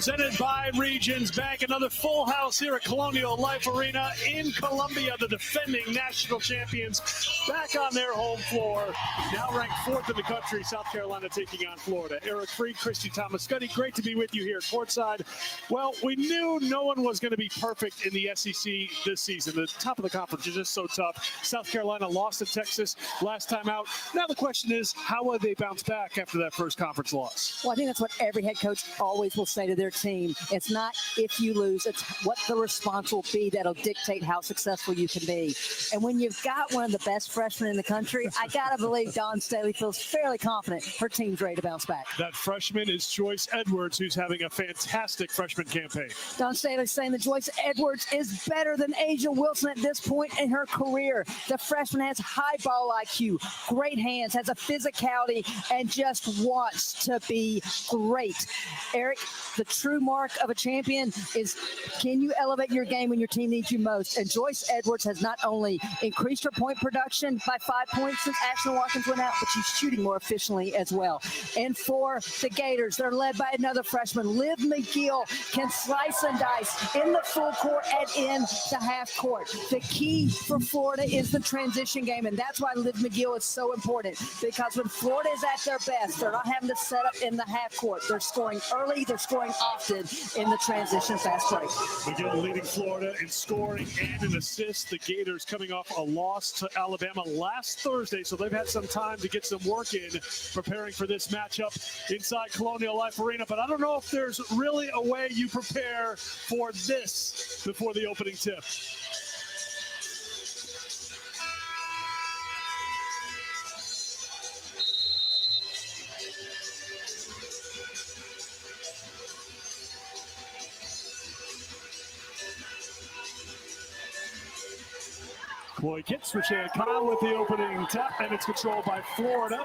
presented by Regions Bank. Another full house here at Colonial Life Arena in Columbia. The defending national champions back on their home floor. Now ranked 4th in the country, South Carolina taking on Florida. Eric Freed, Christy Thomas Scuddy, great to be with you here courtside. Well, we knew no one was going to be perfect in the SEC this season. The top of the conference is just so tough. South Carolina lost to Texas last time out. Now the question is, how will they bounce back after that first conference loss? Well, I think that's what every head coach always will say to their team. It's not if you lose, it's what the response will be that'll dictate how successful you can be. And when you've got one of the best freshmen in the country, I got to believe Dawn Staley feels fairly confident her team's ready to bounce back. That freshman is Joyce Edwards, who's having a fantastic freshman campaign. Dawn Staley saying that Joyce Edwards is better than Asia Wilson at this point in her career. The freshman has high ball IQ, great hands, has a physicality, and just wants to be great. Eric, the true mark of a champion is, can you elevate your game when your team needs you most? And Joyce Edwards has not only increased her point production by 5 points since Ashton Watkins went out, but she's shooting more efficiently as well. And for the Gators, they're led by another freshman. Liv McGill can slice and dice in the full court and in the half court. The key for Florida is the transition game, and that's why Liv McGill is so important, because when Florida is at their best, they're not having to set up in the half court. They're scoring early, they're scoring often in the transition fast break. McGill leading Florida in scoring and in assists. The Gators coming off a loss to Alabama last Thursday, so they've had some time to get some work in preparing for this matchup inside Colonial Life Arena. But I don't know if there's really a way you prepare for this before the opening tip. Boy gets Rashan Kyle with the opening tap, and it's controlled by Florida.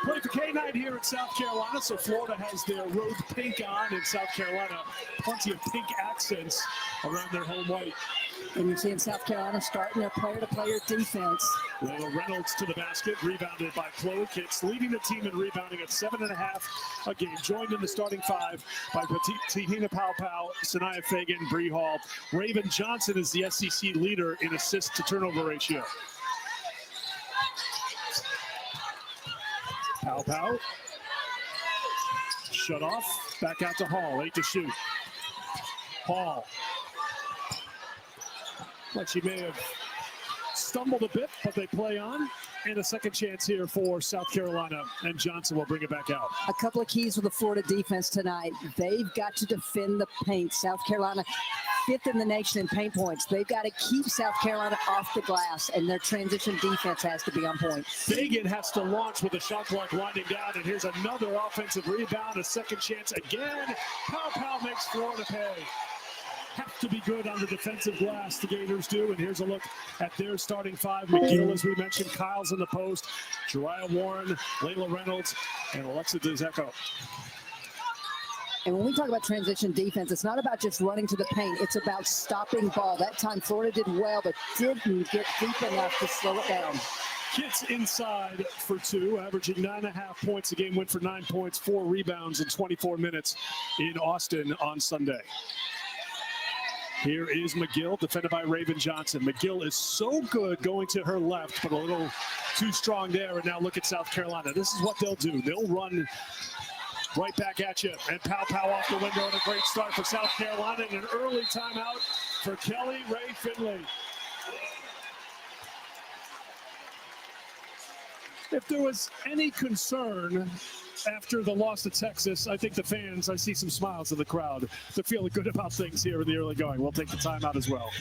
Play for K-9 here in South Carolina, so Florida has their road pink on, in South Carolina plenty of pink accents around their home white. And you're seeing South Carolina starting their player-to-player defense. Layla Reynolds to the basket, rebounded by Chloe Kitts, leading the team in rebounding at 7.5 a game. Joined in the starting 5 by Tahina Pau, Sanaya Fagan, Bree Hall. Raven Johnson is the SEC leader in assist to turnover ratio. Pau. Shut off. Back out to Hall. 8 to shoot. Hall. Like she may have stumbled a bit, but they play on. And a second chance here for South Carolina, and Johnson will bring it back out. A couple of keys for the Florida defense tonight. They've got to defend the paint. South Carolina 5th in the nation in paint points. They've got to keep South Carolina off the glass, and their transition defense has to be on point. Fagan has to launch with a shot clock winding down, and here's another offensive rebound, a second chance again. Pau makes Florida pay. Have to be good on the defensive glass, the Gators do. And here's a look at their starting 5. McGill, as we mentioned, Kyle's in the post, Jariah Warren, Layla Reynolds, and Alexa DeZecco. And when we talk about transition defense, it's not about just running to the paint. It's about stopping ball. That time Florida did well, but didn't get deep enough to slow it down. Kitts inside for 2, averaging 9.5 points a game, went for 9 points, 4 rebounds in 24 minutes in Austin on Sunday. Here is McGill, defended by Raven Johnson. McGill is so good going to her left, but a little too strong there. And now look at South Carolina. This is what they'll do. They'll run right back at you. And Pau off the window, and a great start for South Carolina, and an early timeout for Kelly Ray Finley. If there was any concern after the loss to Texas, I think the fans, I see some smiles in the crowd. They're feeling good about things here in the early going. We'll take the timeout as well.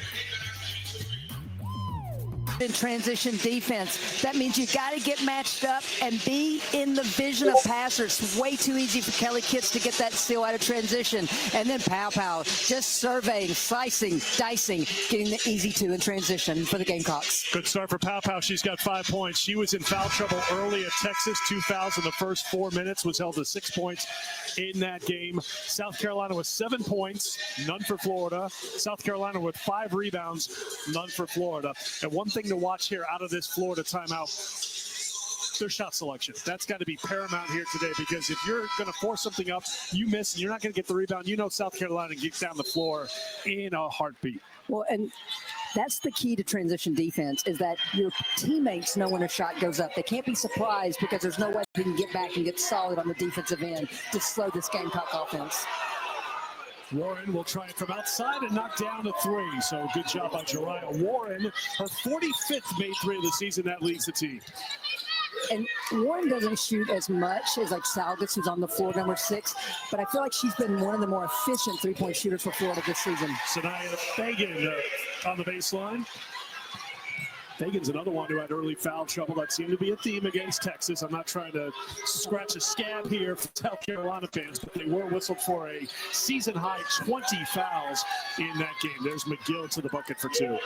In transition defense, that means you got to get matched up and be in the vision of passers. Way too easy for Kelly Kitts to get that steal out of transition. And then Pau just surveying, slicing, dicing, getting the easy 2 in transition for the Gamecocks. Good start for Pau. She's got 5 points. She was in foul trouble early at Texas. 2 fouls in the first 4 minutes, was held to 6 points in that game. South Carolina with 7 points, none for Florida. South Carolina with 5 rebounds, none for Florida. And one thing to watch here out of this Florida timeout, their shot selection. That's got to be paramount here today, because if you're going to force something up, you miss, and you're not going to get the rebound. You know South Carolina gets down the floor in a heartbeat. Well, and that's the key to transition defense, is that your teammates know when a shot goes up. They can't be surprised, because there's no way they can get back and get solid on the defensive end to slow this Gamecock offense. Warren will try it from outside and knock down a three. So good job by Jariah Warren. Her 45th made three of the season. That leads the team. And Warren doesn't shoot as much as like Salgas, who's on the floor, number 6. But I feel like she's been one of the more efficient three-point shooters for Florida this season. Sanaya Fagan on the baseline. Fagan's another one who had early foul trouble. That seemed to be a theme against Texas. I'm not trying to scratch a scab here for South Carolina fans, but they were whistled for a season-high 20 fouls in that game. There's McGill to the bucket for 2.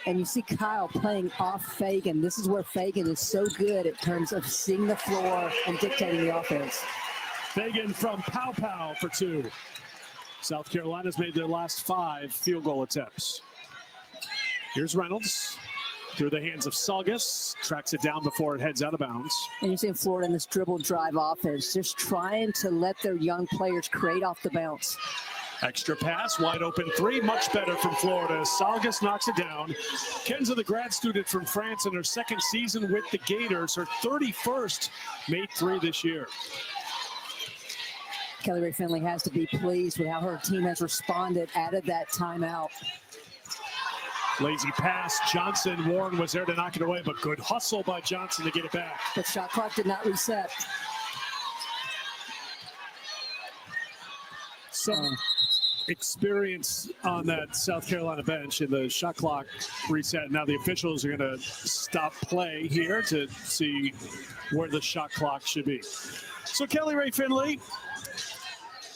And you see Kyle playing off Fagan. This is where Fagan is so good in terms of seeing the floor and dictating the offense. Fagan from Pow Pow for 2. South Carolina's made their last 5 field goal attempts. Here's Reynolds through the hands of Salgas, tracks it down before it heads out of bounds. And you see Florida in this dribble drive offense, just trying to let their young players create off the bounce. Extra pass, wide open 3, much better from Florida. Salgas knocks it down. Kenza, the grad student from France, in her 2nd season with the Gators, her 31st made 3 this year. Kelly Ray Finley has to be pleased with how her team has responded out of that timeout. Lazy pass, Johnson. Warren was there to knock it away, but good hustle by Johnson to get it back. The shot clock did not reset. Some experience on that South Carolina bench, and the shot clock reset. Now the officials are going to stop play here to see where the shot clock should be. So Kelly Ray Finley,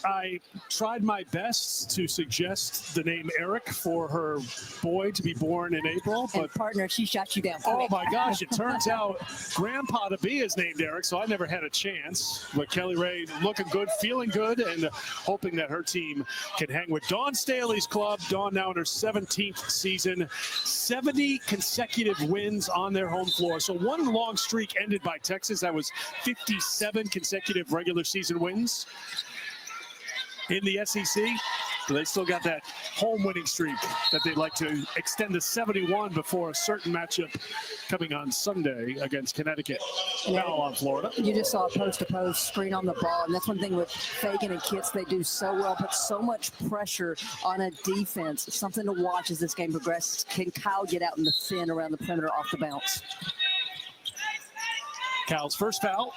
I tried my best to suggest the name Eric for her boy to be born in April. But partner, she shot you down. Oh my gosh, it turns out Grandpa to be is named Eric, so I never had a chance. But Kelly Ray looking good, feeling good, and hoping that her team can hang with Dawn Staley's club. Dawn now in her 17th season, 70 consecutive wins on their home floor. So one long streak ended by Texas. That was 57 consecutive regular season wins in the SEC. But they still got that home winning streak that they'd like to extend to 71 before a certain matchup coming on Sunday against Connecticut. Foul on Florida. You just saw a post-to-post screen on the ball, and that's one thing with Fagan and Kitts. They do so well, put so much pressure on a defense. It's something to watch as this game progresses. Can Kyle get out and defend around the perimeter off the bounce? Kyle's first foul.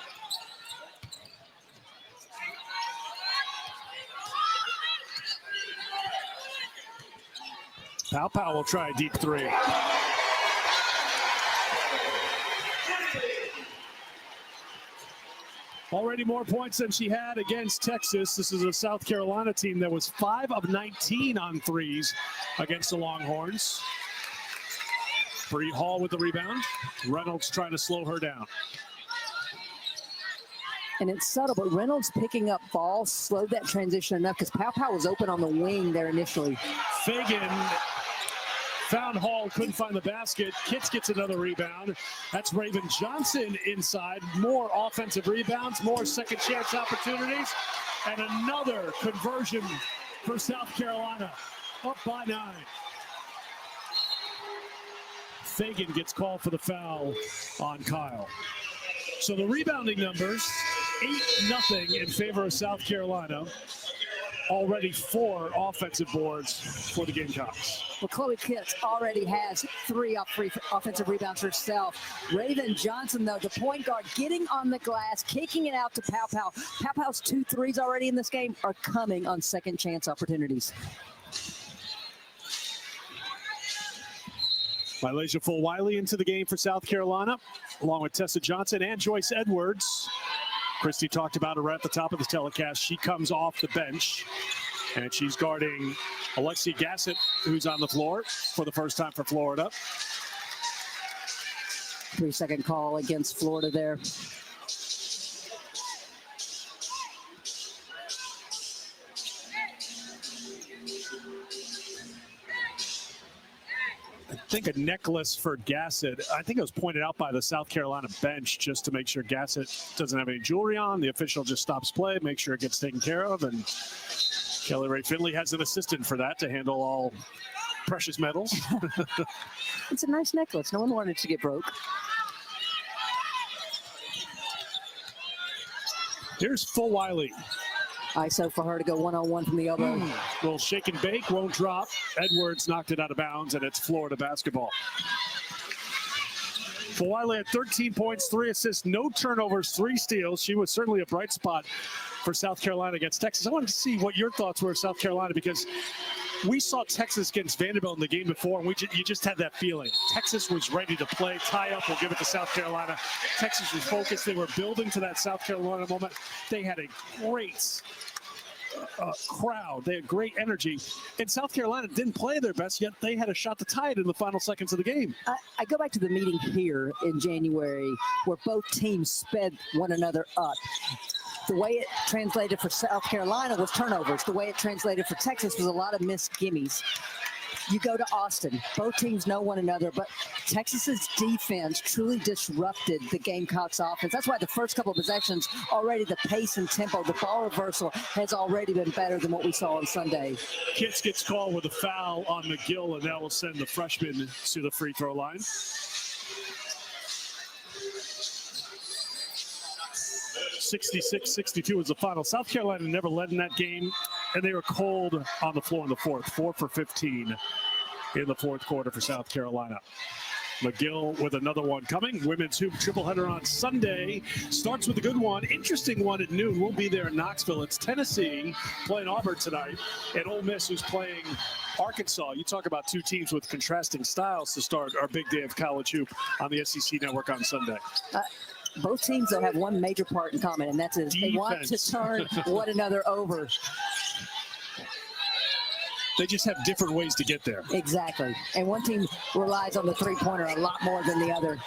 Pow Pow will try a deep 3. Already more points than she had against Texas. This is a South Carolina team that was 5 of 19 on threes against the Longhorns. Bree Hall with the rebound. Reynolds trying to slow her down. And it's subtle, but Reynolds picking up ball slowed that transition enough, because Pow Pow was open on the wing there initially. Fagan found Hall, couldn't find the basket. Kitts gets another rebound. That's Raven Johnson inside. More offensive rebounds, more second chance opportunities, and another conversion for South Carolina, up by 9. Fagan gets called for the foul on Kyle. So the rebounding numbers, 8-0 in favor of South Carolina. Already 4 offensive boards for the Gamecocks. Well, Chloe Kitts already has 3 offensive rebounds herself. Raven Johnson, though, the point guard, getting on the glass, kicking it out to Pow Pow. Pow Pow's 2 threes already in this game are coming on second chance opportunities. Mylasia Full-Wiley into the game for South Carolina, along with Tessa Johnson and Joyce Edwards. Christy talked about her at the top of the telecast. She comes off the bench, and she's guarding Alexi Gassett, who's on the floor for the first time for Florida. 3-second call against Florida there. I think a necklace for Gassett. I think it was pointed out by the South Carolina bench just to make sure Gassett doesn't have any jewelry on. The official just stops play, make sure it gets taken care of, and Kelly Ray Finley has an assistant for that to handle all precious metals. It's a nice necklace. No one wanted it to get broke. Here's Full Wiley. ISO for her to go one-on-one from the elbow. Little shake and bake, won't drop. Edwards knocked it out of bounds, and it's Florida basketball. Full Wiley had 13 points, 3 assists, no turnovers, 3 steals. She was certainly a bright spot for South Carolina against Texas. I wanted to see what your thoughts were of South Carolina, because we saw Texas against Vanderbilt in the game before, and you just had that feeling. Texas was ready to play, tie up, we'll give it to South Carolina. Texas was focused. They were building to that South Carolina moment. They had a great crowd. They had great energy. And South Carolina didn't play their best, yet they had a shot to tie it in the final seconds of the game. I go back to the meeting here in January where both teams sped one another up. The way it translated for South Carolina was turnovers. The way it translated for Texas was a lot of missed gimmies. You go to Austin, both teams know one another, but Texas's defense truly disrupted the Gamecocks offense. That's why the first couple of possessions, already the pace and tempo, the ball reversal has already been better than what we saw on Sunday. Kitts gets called with a foul on McGill, and that will send the freshman to the free throw line. 66-62 was the final. South Carolina never led in that game, and they were cold on the floor in the fourth. 4 for 15 in the fourth quarter for South Carolina. McGill with another one coming. Women's hoop triple header on Sunday. Starts with a good one. Interesting one at noon. We'll be there in Knoxville. It's Tennessee playing Auburn tonight, and Ole Miss who's playing Arkansas. You talk about two teams with contrasting styles to start our big day of college hoop on the SEC Network on Sunday. Both teams that have one major part in common, and that's they want to turn one another over. They just have different ways to get there. Exactly. And one team relies on the three-pointer a lot more than the other.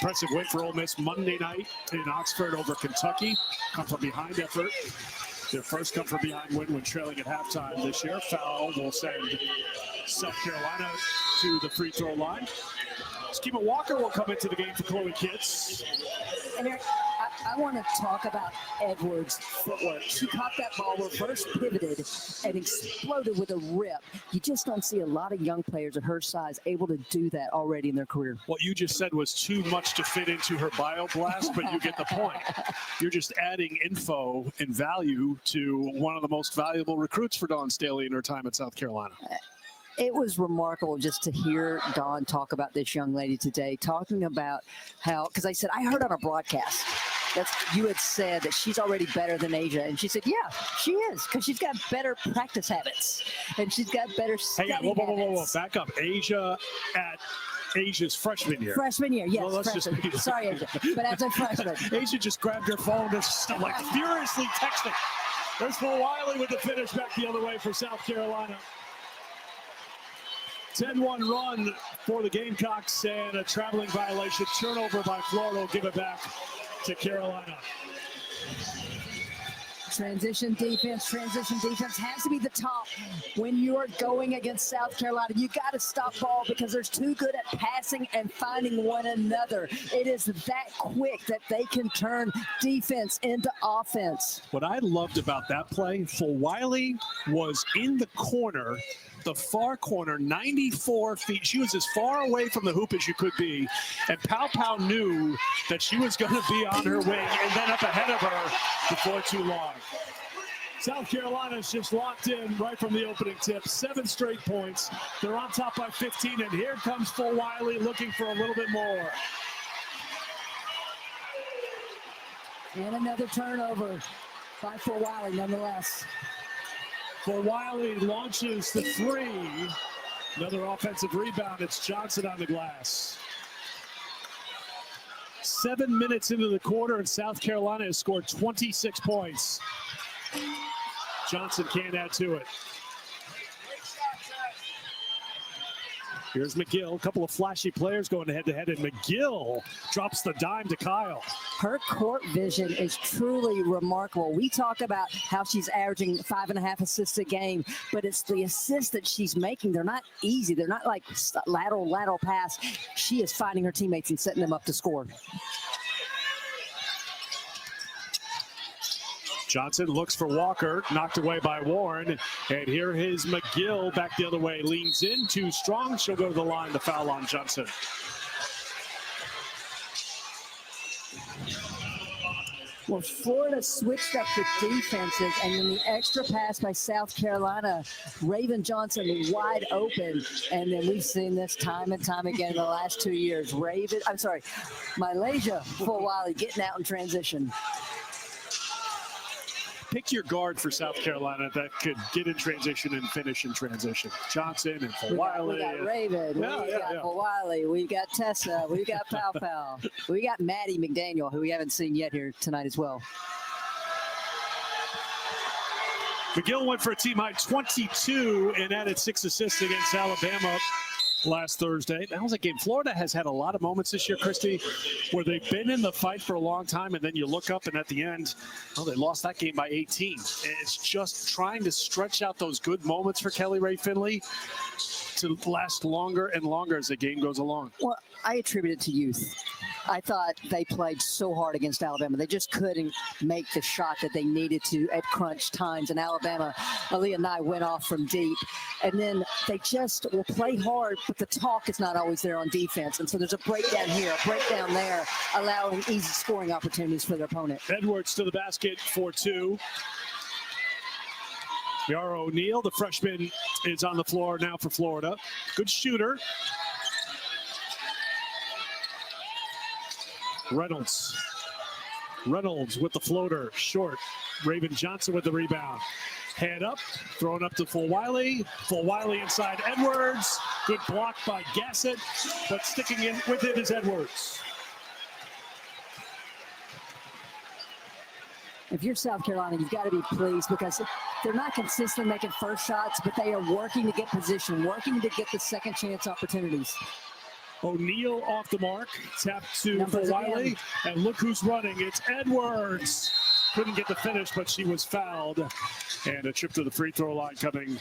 Impressive win for Ole Miss Monday night in Oxford over Kentucky. Come from behind effort. Their first come from behind win when trailing at halftime this year. Foul will send South Carolina to the free throw line. Schema Walker will come into the game for Chloe Kitts. And Eric, I want to talk about Edwards' footwork. She caught that ball, reverse pivoted, and exploded with a rip. You just don't see a lot of young players at her size able to do that already in their career. What you just said was too much to fit into her bio blast, but you get the point. You're just adding info and value to one of the most valuable recruits for Dawn Staley in her time at South Carolina. It was remarkable just to hear Dawn talk about this young lady today, talking about how, because I said, I heard on a broadcast, you had said that she's already better than Asia. And she said, yeah, she is, because she's got better practice habits. And she's got better study habits. Whoa. Back up. Asia's freshman year. Freshman year, yes. Well, freshman. Sorry, Asia, but as a freshman. Asia just grabbed her phone and like furiously texting. There's Full Wiley with the finish back the other way for South Carolina. 10-1 run for the Gamecocks and a traveling violation. Turnover by Florida will give it back to Carolina. Transition defense has to be the top when you're going against South Carolina. You got to stop ball because they're too good at passing and finding one another. It is that quick that they can turn defense into offense. What I loved about that play, Full Wiley was in the corner, the far corner, 94 feet. She was as far away from the hoop as you could be, and Pow knew that she was going to be on her wing and then up ahead of her before too long. South Carolina's just locked in right from the opening tip. 7 straight points. They're on top by 15, and here comes Full Wiley looking for a little bit more. And another turnover by Full Wiley nonetheless. For Wiley launches the 3. Another offensive rebound. It's Johnson on the glass. 7 minutes into the quarter, and South Carolina has scored 26 points. Johnson can't add to it. Here's McGill. A couple of flashy players going head-to-head, and McGill drops the dime to Kyle. Her court vision is truly remarkable. We talk about how she's averaging 5.5 assists a game, but it's the assists that she's making. They're not easy. They're not like lateral pass. She is finding her teammates and setting them up to score. Johnson looks for Walker, knocked away by Warren. And here is McGill back the other way, leans in too strong. She'll go to the line, the foul on Johnson. Well, Florida switched up the defenses, and then the extra pass by South Carolina, Raven Johnson wide open, and then we've seen this time and time again in the last 2 years. Malaysia Fulwiley getting out in transition. Pick your guard for South Carolina that could get in transition and finish in transition. Johnson and Fulwiley. We got Raven, we got Fulwiley, we got Tessa, we got Pau. We got Maddie McDaniel, who we haven't seen yet here tonight as well. McGill went for a team high 22 and added 6 assists against Alabama last Thursday. That was a game. Florida has had a lot of moments this year, Christy, where they've been in the fight for a long time, and then you look up, and at the end, they lost that game by 18. And it's just trying to stretch out those good moments for Kelly Rae Finley to last longer and longer as the game goes along. Well, I attribute it to youth. I thought they played so hard against Alabama. They just couldn't make the shot that they needed to at crunch times. And Alabama, Aaliyah Nye went off from deep. And then they just will play hard, but the talk is not always there on defense. And so there's a breakdown here, a breakdown there, allowing easy scoring opportunities for their opponent. Edwards to the basket for 2. Yara O'Neal, the freshman, is on the floor now for Florida. Good shooter. Reynolds with the floater, short. Raven Johnson with the rebound. Head up, thrown up to Fulwiley. Fulwiley inside Edwards. Good block by Gassett, but sticking in with it is Edwards. If you're South Carolina, you've got to be pleased because they're not consistently making first shots, but they are working to get position, working to get the second chance opportunities. O'Neal off the mark, tap to Fulwiley, and look who's running. It's Edwards. Couldn't get the finish, but she was fouled. And a trip to the free throw line coming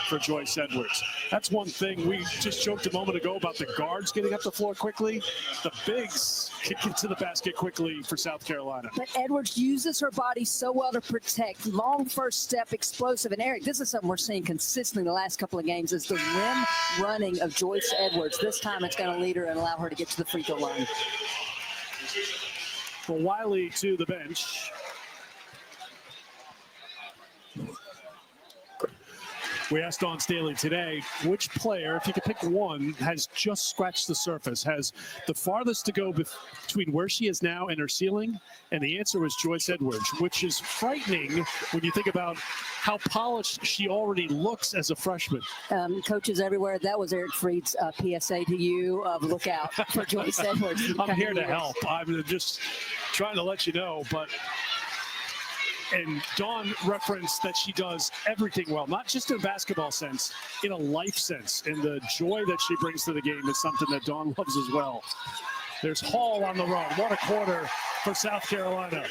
for Joyce Edwards. That's one thing. We just joked a moment ago about the guards getting up the floor quickly. The bigs can get to the basket quickly for South Carolina. But Edwards uses her body so well to protect. Long first step, explosive. And Eric, this is something we're seeing consistently the last couple of games is the rim running of Joyce Edwards. This time it's going to lead her and allow her to get to the free throw line. Fulwiley to the bench. We asked Dawn Staley today, which player, if you could pick one, has just scratched the surface, has the farthest to go between where she is now and her ceiling? And the answer was Joyce Edwards, which is frightening when you think about how polished she already looks as a freshman. Coaches everywhere, that was Eric Freed's PSA to you of look out for Joyce Edwards. I'm here to help. I'm just trying to let you know, but... And Dawn referenced that she does everything well, not just in a basketball sense, in a life sense. And the joy that she brings to the game is something that Dawn loves as well. There's Hall on the run. What a quarter for South Carolina.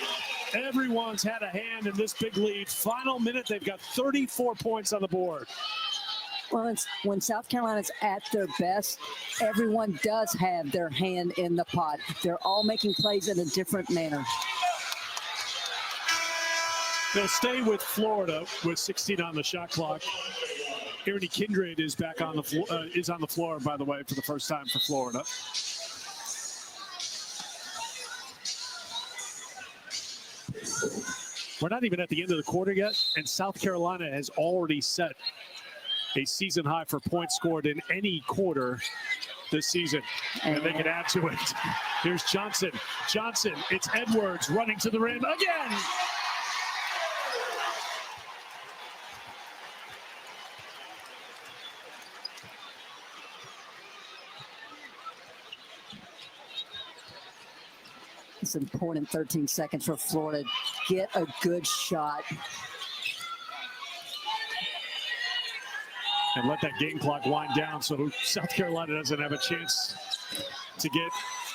Everyone's had a hand in this big lead. Final minute, they've got 34 points on the board. Well, it's when South Carolina's at their best, everyone does have their hand in the pot. They're all making plays in a different manner. They'll stay with Florida with 16 on the shot clock. Ernie Kindred is back on the floor. Is on the floor, by the way, for the first time for Florida. We're not even at the end of the quarter yet, and South Carolina has already set a season high for points scored in any quarter this season, and they can add to it. Here's Johnson. Johnson, it's Edwards running to the rim again. It's important 13 seconds for Florida. Get a good shot. And let that game clock wind down so South Carolina doesn't have a chance to get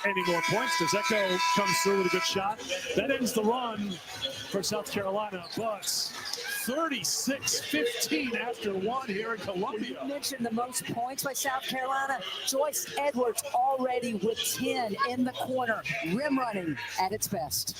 any more points. Dzeko comes through with a good shot. That ends the run for South Carolina, but 36-15 after one here in Columbia. You mentioned the most points by South Carolina. Joyce Edwards already with 10 in the corner, rim running at its best.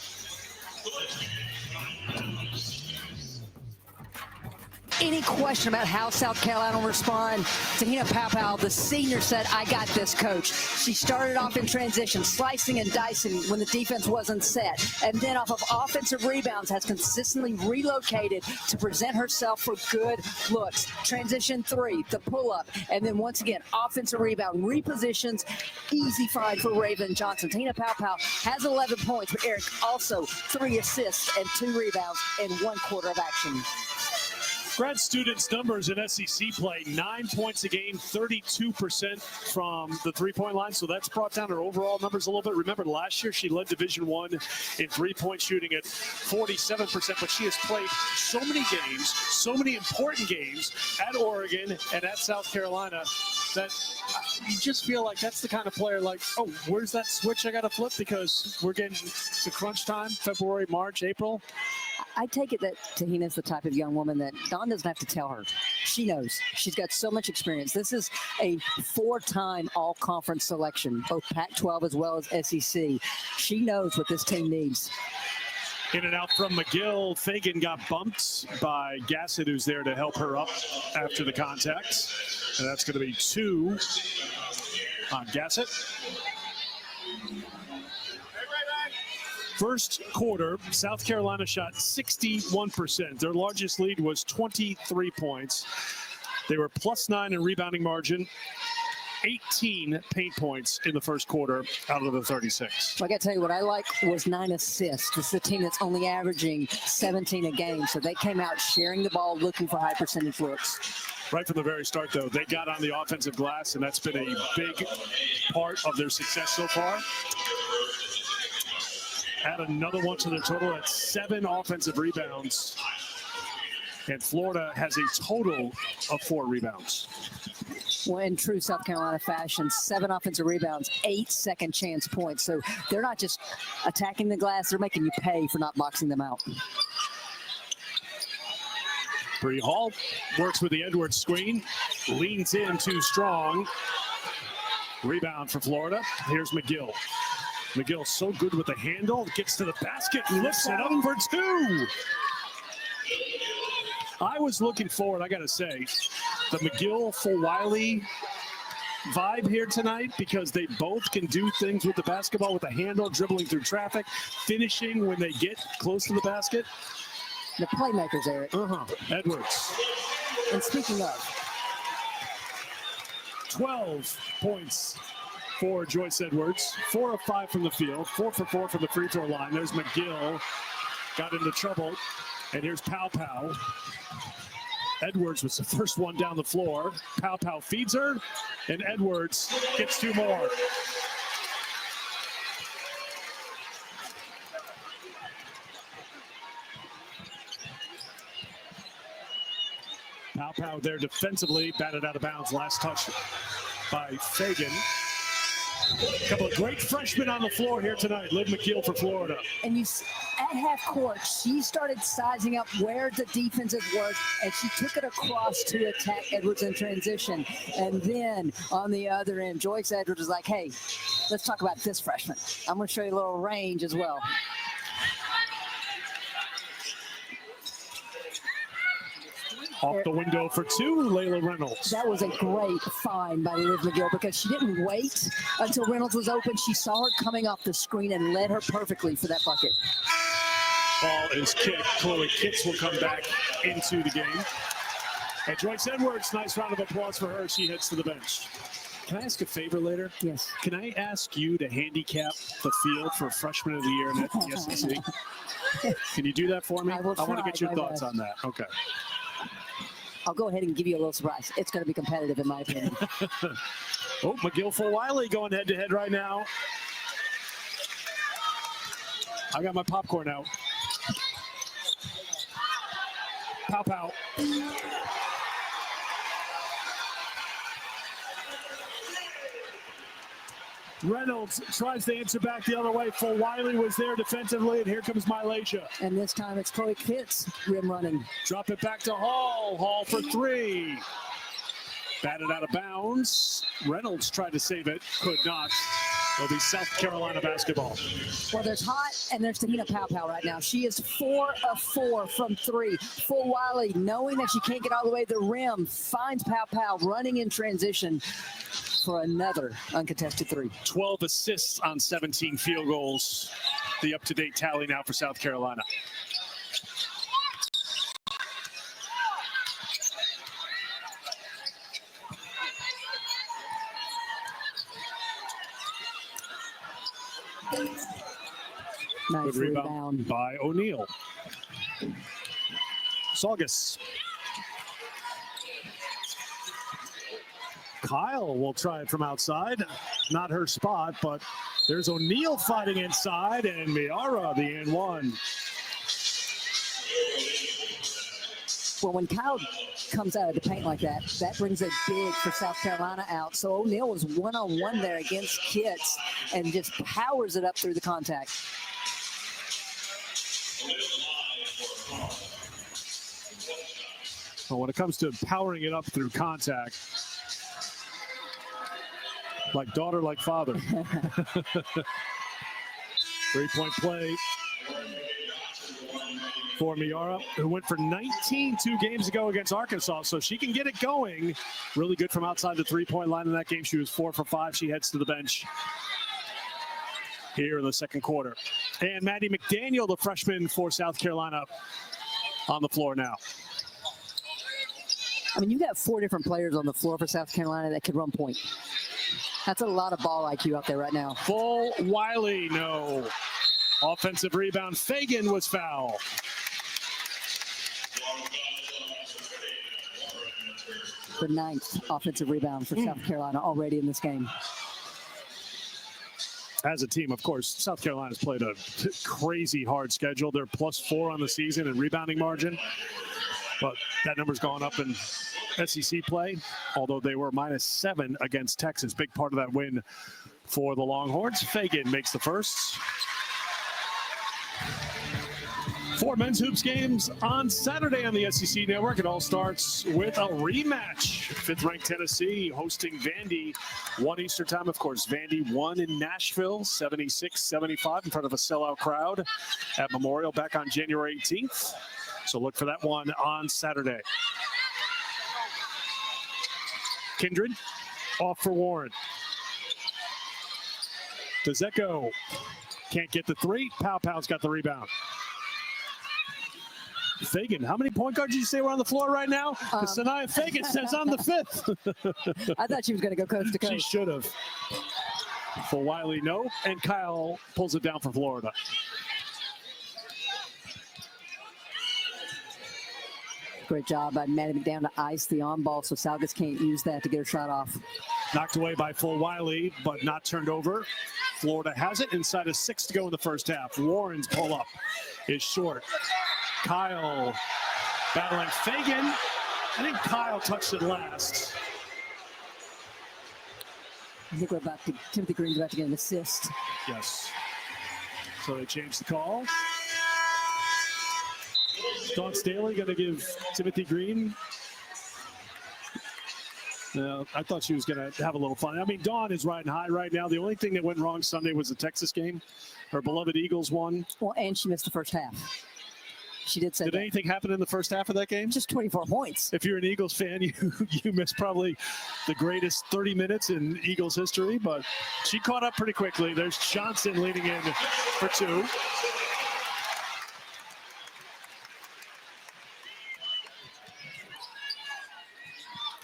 Any question about how South Carolina will respond? Tahina Paopao, the senior, said, "I got this, coach." She started off in transition, slicing and dicing when the defense wasn't set, and then off of offensive rebounds has consistently relocated to present herself for good looks. Transition three, the pull-up, and then once again, offensive rebound, repositions, easy find for Raven Johnson. Tahina Paopao has 11 points, but Eric also 3 assists and 2 rebounds in 1 quarter of action. Grad students' numbers in SEC play, 9 points a game, 32% from the three-point line. So that's brought down her overall numbers a little bit. Remember, last year she led Division I in three-point shooting at 47%, but she has played so many games, so many important games at Oregon and at South Carolina that you just feel like that's the kind of player like, oh, where's that switch I got to flip because we're getting to crunch time, February, March, April. I take it that Tahina's the type of young woman that Don doesn't have to tell her. She knows. She's got so much experience. This is a 4-time all-conference selection, both Pac-12 as well as SEC. She knows what this team needs. In and out from McGill. Fagan got bumped by Gassett, who's there to help her up after the contact. And that's going to be 2 on Gassett. First quarter, South Carolina shot 61%. Their largest lead was 23 points. They were +9 in rebounding margin, 18 paint points in the first quarter out of the 36. I got to tell you what I like was 9 assists. This is a team that's only averaging 17 a game, so they came out sharing the ball, looking for high percentage looks. Right from the very start, though, they got on the offensive glass, and that's been a big part of their success so far. Add another one to their total at 7 offensive rebounds. And Florida has a total of 4 rebounds. Well, in true South Carolina fashion, 7 offensive rebounds, 8 second chance points. So they're not just attacking the glass, they're making you pay for not boxing them out. Bree Hall works with the Edwards screen, leans in too strong. Rebound for Florida. Here's McGill. McGill so good with the handle, gets to the basket, lifts it up for 2. I was looking forward, I got to say, the McGill-Fulwiley vibe here tonight because they both can do things with the basketball with the handle, dribbling through traffic, finishing when they get close to the basket. The playmakers, Eric. Edwards. And speaking of, 12 points for Joyce Edwards. 4 of 5 from the field, 4 for 4 from the free throw line. There's McGill, got into trouble. And here's Paopao. Edwards was the first one down the floor. Paopao feeds her, and Edwards gets 2 more. Paopao there defensively, batted out of bounds. Last touch by Fagan. A couple of great freshmen on the floor here tonight. Liv McGill for Florida. And at half court, she started sizing up where the defenses were, and she took it across to attack Edwards in transition. And then on the other end, Joyce Edwards was like, hey, let's talk about this freshman. I'm going to show you a little range as well. Off the window for 2, Layla Reynolds. That was a great find by Liv McGill because she didn't wait until Reynolds was open. She saw her coming off the screen and led her perfectly for that bucket. Ball is kicked. Chloe Kitts will come back into the game. And Joyce Edwards, nice round of applause for her. She heads to the bench. Can I ask a favor later? Yes. Can I ask you to handicap the field for Freshman of the Year in the SEC? Can you do that for me? I want to get your thoughts on that. Okay. I'll go ahead and give you a little surprise. It's going to be competitive, in my opinion. Oh, McGill-Fulwiley going head-to-head right now. I got my popcorn out. Paopao. Reynolds tries to answer back the other way. Full Wiley was there defensively, and here comes Malaysia. And this time it's Chloe Pitts rim running. Drop it back to Hall. Hall for three. Batted out of bounds. Reynolds tried to save it, could not. It'll be South Carolina basketball. Well, there's Hot and there's Tahina Powell right now. She is 4 of 4 from 3. Full Wiley, knowing that she can't get all the way to the rim, finds Powell running in transition for another uncontested 3. 12 assists on 17 field goals. The up-to-date tally now for South Carolina. Nice Good rebound by O'Neal. Saugus. Kyle will try it from outside. Not her spot, but there's O'Neal fighting inside, and Miara the and one. Well, when Kyle comes out of the paint like that, that brings a big for South Carolina out. So O'Neal was one-on-one there against Kitts and just powers it up through the contact. Well, when it comes to powering it up through contact, like daughter, like father. 3-point play for Miara, who went for 19 2 games ago against Arkansas, so she can get it going. Really good from outside the 3-point line in that game. She was 4 for 5. She heads to the bench here in the second quarter. And Maddie McDaniel, the freshman for South Carolina, on the floor now. I mean, you got 4 different players on the floor for South Carolina that could run point. That's a lot of ball IQ out there right now. Full Wiley, no. Offensive rebound. Fagan was fouled. The 9th offensive rebound for South Carolina already in this game. As a team, of course, South Carolina's played a crazy hard schedule. They're +4 on the season in rebounding margin. But that number's gone up in SEC play, although they were -7 against Texas. Big part of that win for the Longhorns. Fagan makes the first. 4 men's hoops games on Saturday on the SEC Network. It all starts with a rematch. 5th-ranked Tennessee hosting Vandy, 1 Eastern time. Of course, Vandy won in Nashville, 76-75 in front of a sellout crowd at Memorial back on January 18th. So look for that one on Saturday. Kindred off for Warren. Does that go? Can't get the 3. Powell's got the rebound. Fagan, how many point guards did you say were on the floor right now? Sanaya Fagan says I'm the 5th. I thought she was going to go coast to coast. She should have. For Wiley, no. And Kyle pulls it down for Florida. Great job by Maddie McDaniel to ice the on-ball so Saugus can't use that to get her shot off. Knocked away by Full Wiley, but not turned over. Florida has it inside of 6 to go in the first half. Warren's pull-up is short. Kyle battling Fagan. I think Kyle touched it last. I think we're about to, Timothy Green's about to get an assist. Yes. So they changed the call. Dawn Staley going to give Timothy Green. I thought she was going to have a little fun. I mean, Dawn is riding high right now. The only thing that went wrong Sunday was the Texas game. Her beloved Eagles won. Well, and she missed the first half. She did say Did that. anything happen in the first half of that game? Just 24 points. If you're an Eagles fan, you missed probably the greatest 30 minutes in Eagles history, but she caught up pretty quickly. There's Johnson leading in for 2.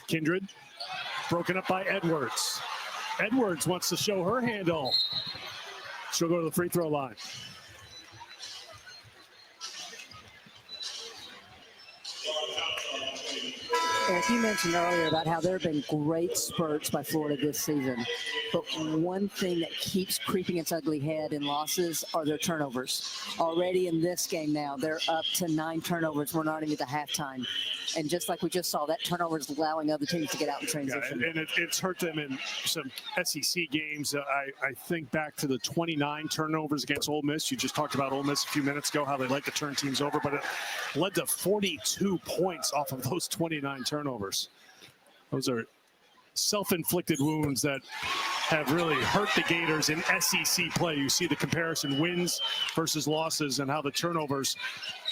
Kindred broken up by Edwards. Edwards wants to show her handle. She'll go to the free throw line. Eric, you mentioned earlier about how there have been great spurts by Florida this season, but one thing that keeps creeping its ugly head in losses are their turnovers. Already in this game now, they're up to 9 turnovers. We're not even at the halftime. And just like we just saw, that turnover is allowing other teams to get out in transition. Yeah, and it's hurt them in some SEC games. I think back to the 29 turnovers against Ole Miss. You just talked about Ole Miss a few minutes ago, how they like to turn teams over, but it led to 42 points off of those 29 turnovers. Those are self-inflicted wounds that have really hurt the Gators in SEC play. You see the comparison, wins versus losses, and how the turnovers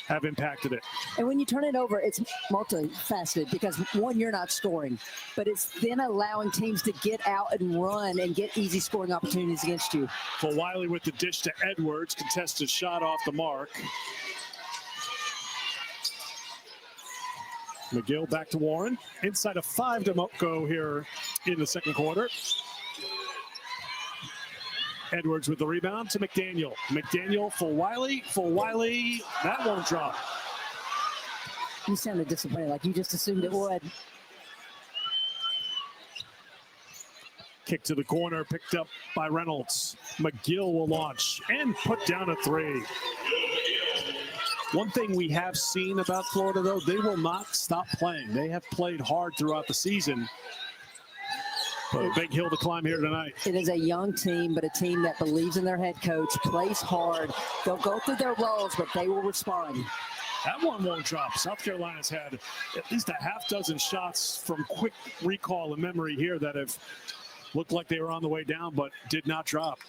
have impacted it. And when you turn it over, it's multifaceted because, one, you're not scoring, but it's then allowing teams to get out and run and get easy scoring opportunities against you. For Wiley with the dish to Edwards, contested shot off the mark. McGill back to Warren. Inside of 5 to go here in the second quarter. Edwards with the rebound to McDaniel. McDaniel for Wiley. For Wiley, that won't drop. You sounded disappointed, like you just assumed it would. Kick to the corner, picked up by Reynolds. McGill will launch and put down a 3. One thing we have seen about Florida, though, they will not stop playing. They have played hard throughout the season. But a big hill to climb here tonight. It is a young team, but a team that believes in their head coach, plays hard. They'll go through their roles, but they will respond. That one won't drop. South Carolina's had at least a half dozen shots from quick recall and memory here that have looked like they were on the way down, but did not drop.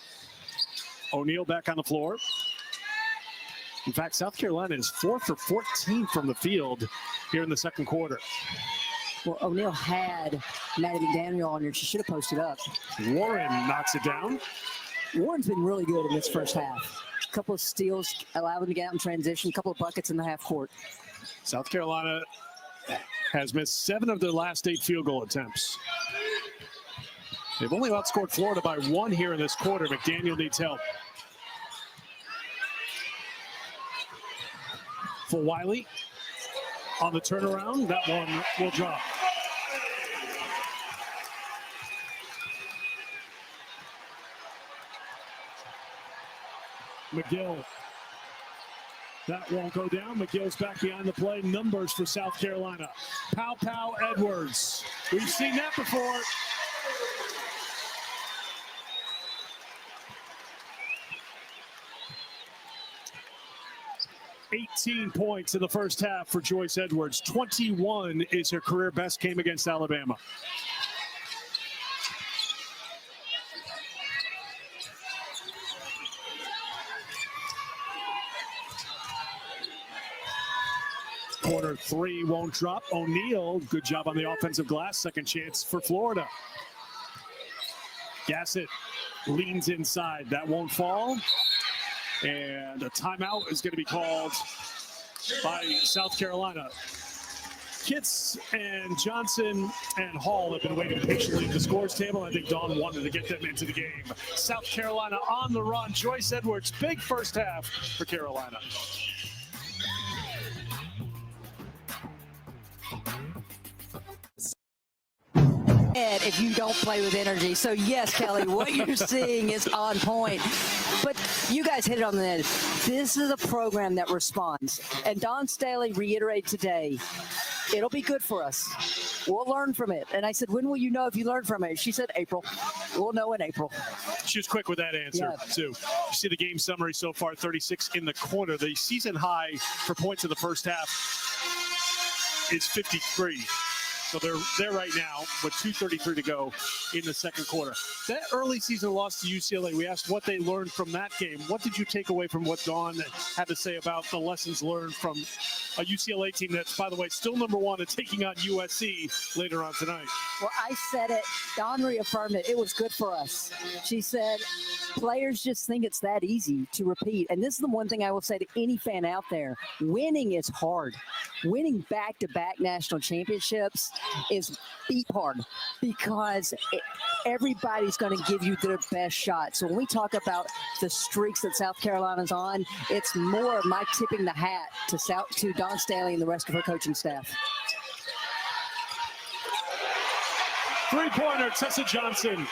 O'Neal back on the floor. In fact, South Carolina is 4 for 14 from the field here in the second quarter. Well, O'Neal had Maddie McDaniel on here. She should have posted up. Warren knocks it down. Warren's been really good in this first half. A couple of steals, allowed them to get out in transition, a couple of buckets in the half court. South Carolina has missed 7 of their last 8 field goal attempts. They've only outscored Florida by 1 here in this quarter. McDaniel needs help. For Wiley on the turnaround, that one will drop. McGill, that won't go down. McGill's back behind the play. Numbers for South Carolina. Pow Pow Edwards. We've seen that before. $18 points in the first half for Joyce Edwards. 21 is her career best game against Alabama. Corner 3 won't drop. O'Neal, good job on the offensive glass. Second chance for Florida. Gassett leans inside. That won't fall. And a timeout is going to be called by South Carolina. Kitts and Johnson and Hall have been waiting patiently at the scores table. I think Dawn wanted to get them into the game. South Carolina on the run. Joyce Edwards, big first half for Carolina. If you don't play with energy. So yes, Kelly, what you're seeing is on point. But you guys hit it on the head. This is a program that responds. And Dawn Staley reiterated today, it'll be good for us. We'll learn from it. And I said, when will you know if you learn from it? She said, April. We'll know in April. She was quick with that answer, too. You see the game summary so far, 36 in the quarter. The season high for points in the first half is 53. So they're there right now with 2:33 to go in the second quarter. That early season loss to UCLA, we asked what they learned from that game. What did you take away from what Dawn had to say about the lessons learned from a UCLA team that's, by the way, still number 1 and taking on USC later on tonight? Well, I said it. Dawn reaffirmed it. It was good for us. She said, players just think it's that easy to repeat. And this is the one thing I will say to any fan out there. Winning is hard. Winning back-to-back national championships is beat hard because everybody's going to give you their best shot. So when we talk about the streaks that South Carolina's on, it's more of my tipping the hat to Dawn Staley and the rest of her coaching staff. Three-pointer, Tessa Johnson.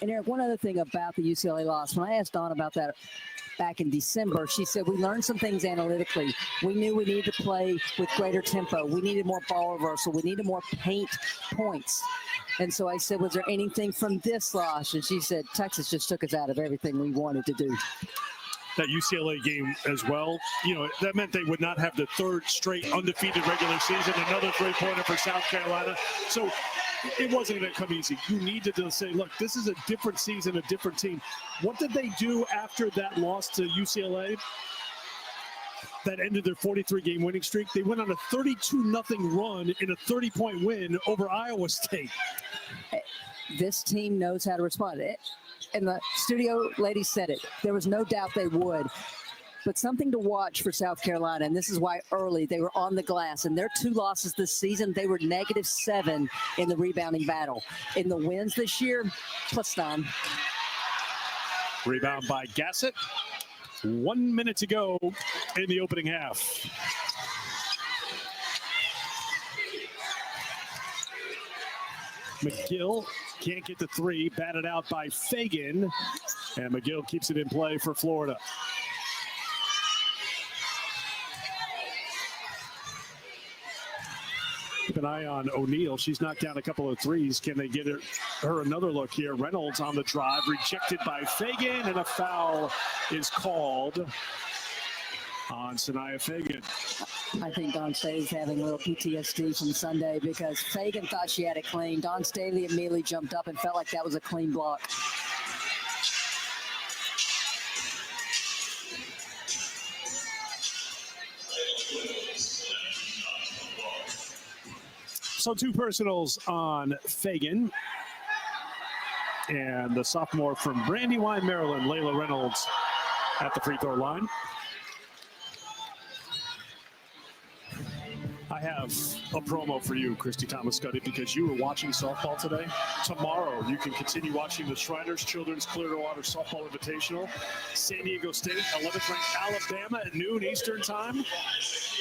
And Eric, one other thing about the UCLA loss, when I asked Dawn about that back in December, she said we learned some things analytically. We knew we needed to play with greater tempo. We needed more ball reversal. We needed more paint points. And so I said, was there anything from this loss? And she said, Texas just took us out of everything we wanted to do. That UCLA game as well, that meant they would not have the third straight undefeated regular season. Another three-pointer for South Carolina. So it wasn't going to come easy. You needed to say, look, this is a different season, a different team. What did they do after that loss to UCLA that ended their 43-game winning streak? They went on a 32-0 run in a 30-point win over Iowa State. This team knows how to respond. And the studio lady said it. There was no doubt they would. But something to watch for South Carolina, and this is why early they were on the glass. In their 2 losses this season, they were -7 in the rebounding battle. In the wins this year, +9. Rebound by Gassett. 1 minute to go in the opening half. McGill can't get the three, batted out by Fagan, and McGill keeps it in play for Florida. Keep an eye on O'Neal. She's knocked down a couple of threes. Can they get her another look here? Reynolds on the drive, rejected by Fagan, and a foul is called on Sanaya Fagan. I think Dawn Staley's having a little PTSD from Sunday because Fagan thought she had it clean. Dawn Staley immediately jumped up and felt like that was a clean block. So 2 personals on Fagan. And the sophomore from Brandywine, Maryland, Layla Reynolds at the free throw line. I have a promo for you, Christy Thomas-Scuddy, because you were watching softball today. Tomorrow, you can continue watching the Shriners Children's Clearwater Softball Invitational. San Diego State, 11th ranked Alabama at noon Eastern time.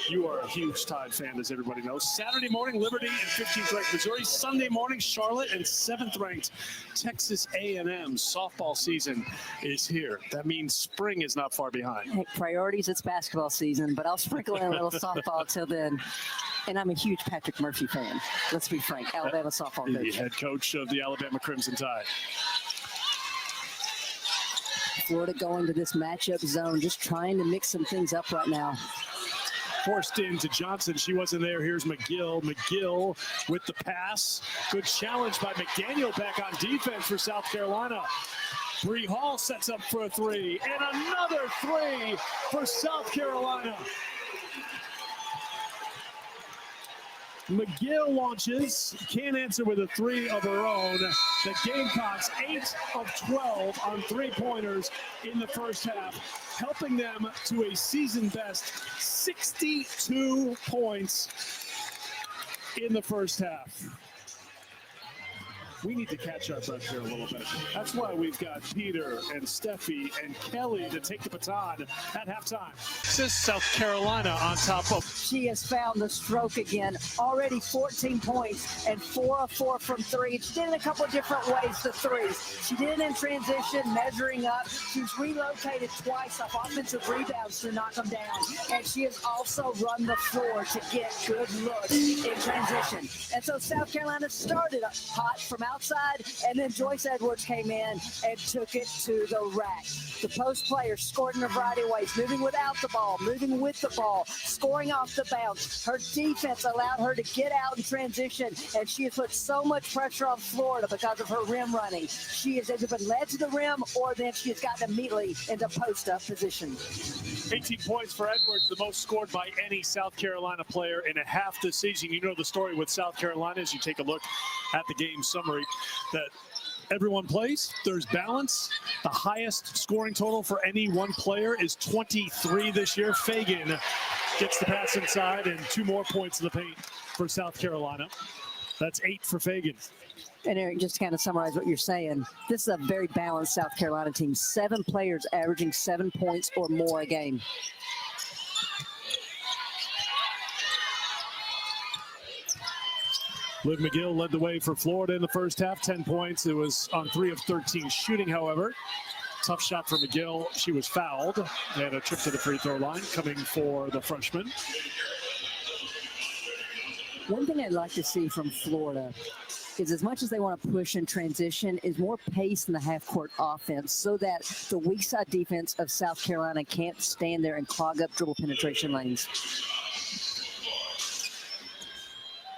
You are a huge Tide fan, as everybody knows. Saturday morning, Liberty and 15th ranked Missouri. Sunday morning, Charlotte and 7th ranked Texas A&M. Softball season is here. That means spring is not far behind. Hey, priorities, it's basketball season, but I'll sprinkle in a little softball till then. And I'm a huge Patrick Murphy fan. Let's be frank, Alabama softball coach. The head coach of the Alabama Crimson Tide. Florida going to this matchup zone, just trying to mix some things up right now. Forced into Johnson. She wasn't there. Here's McGill. McGill with the pass. Good challenge by McDaniel back on defense for South Carolina. Bree Hall sets up for a three. And another three for South Carolina. McGill launches, can't answer with a three of her own. The Gamecocks 8 of 12 on three-pointers in the first half, helping them to a season best 62 points in the first half. We need to catch our breath here a little bit. That's why we've got Peter and Steffi and Kelly to take the baton at halftime. This is South Carolina on top of. She has found the stroke again. Already 14 points and 4 of 4 from 3. She did it in a couple of different ways, the threes. She did it in transition, measuring up. She's relocated twice off offensive rebounds to knock them down. And she has also run the floor to get good looks in transition. And so South Carolina started hot from outside, and then Joyce Edwards came in and took it to the rack. The post player scored in a variety of ways, moving without the ball, moving with the ball, scoring off the bounce. Her defense allowed her to get out in transition, and she has put so much pressure on Florida because of her rim running. She has either been led to the rim, or then she has gotten immediately into post-up position. 18 points for Edwards, the most scored by any South Carolina player in a half this season. You know the story with South Carolina as you take a look at the game summary, that everyone plays, there's balance. The highest scoring total for any one player is 23 this year. Fagan gets the pass inside, and 2 more points in the paint for South Carolina. That's 8 for Fagan. And Eric, just to kind of summarize what you're saying, this is a very balanced South Carolina team. 7 players averaging 7 points or more a game. Liv McGill led the way for Florida in the first half, 10 points. It was on 3 of 13 shooting, however. Tough shot for McGill. She was fouled and a trip to the free throw line coming for the freshman. One thing I'd like to see from Florida is, as much as they want to push and transition, is more pace in the half-court offense so that the weak side defense of South Carolina can't stand there and clog up dribble penetration lanes.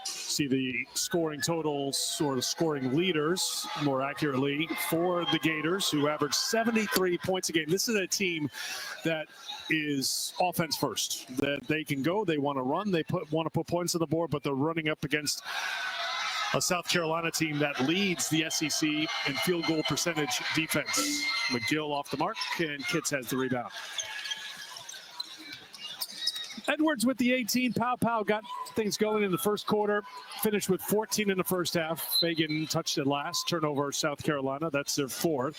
See the scoring totals, or the scoring leaders, more accurately, for the Gators, who averaged 73 points a game. This is a team that is offense first. That they can go, they want to run, they want to put points on the board, but they're running up against a South Carolina team that leads the SEC in field goal percentage defense. McGill off the mark, and Kitts has the rebound. Edwards with the 18. Pow got things going in the first quarter. Finished with 14 in the first half. Fagan touched it last. Turnover, South Carolina. That's their fourth.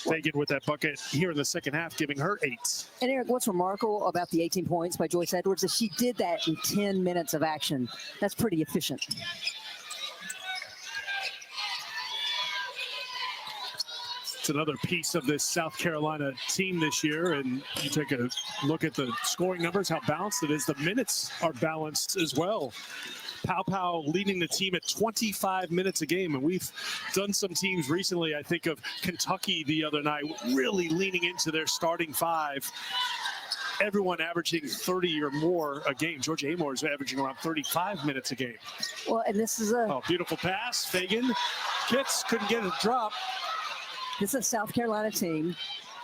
Fagan with that bucket here in the second half, giving her 8. And Eric, what's remarkable about the 18 points by Joyce Edwards is she did that in 10 minutes of action. That's pretty efficient. It's another piece of this South Carolina team this year, and you take a look at the scoring numbers, how balanced it is. The minutes are balanced as well. Pow leading the team at 25 minutes a game, and we've done some teams recently. I think of Kentucky the other night, really leaning into their starting 5. Everyone averaging 30 or more a game. Georgia Amor is averaging around 35 minutes a game. Well, and this is a beautiful pass. Fagan, Kitts couldn't get a drop. This is a South Carolina team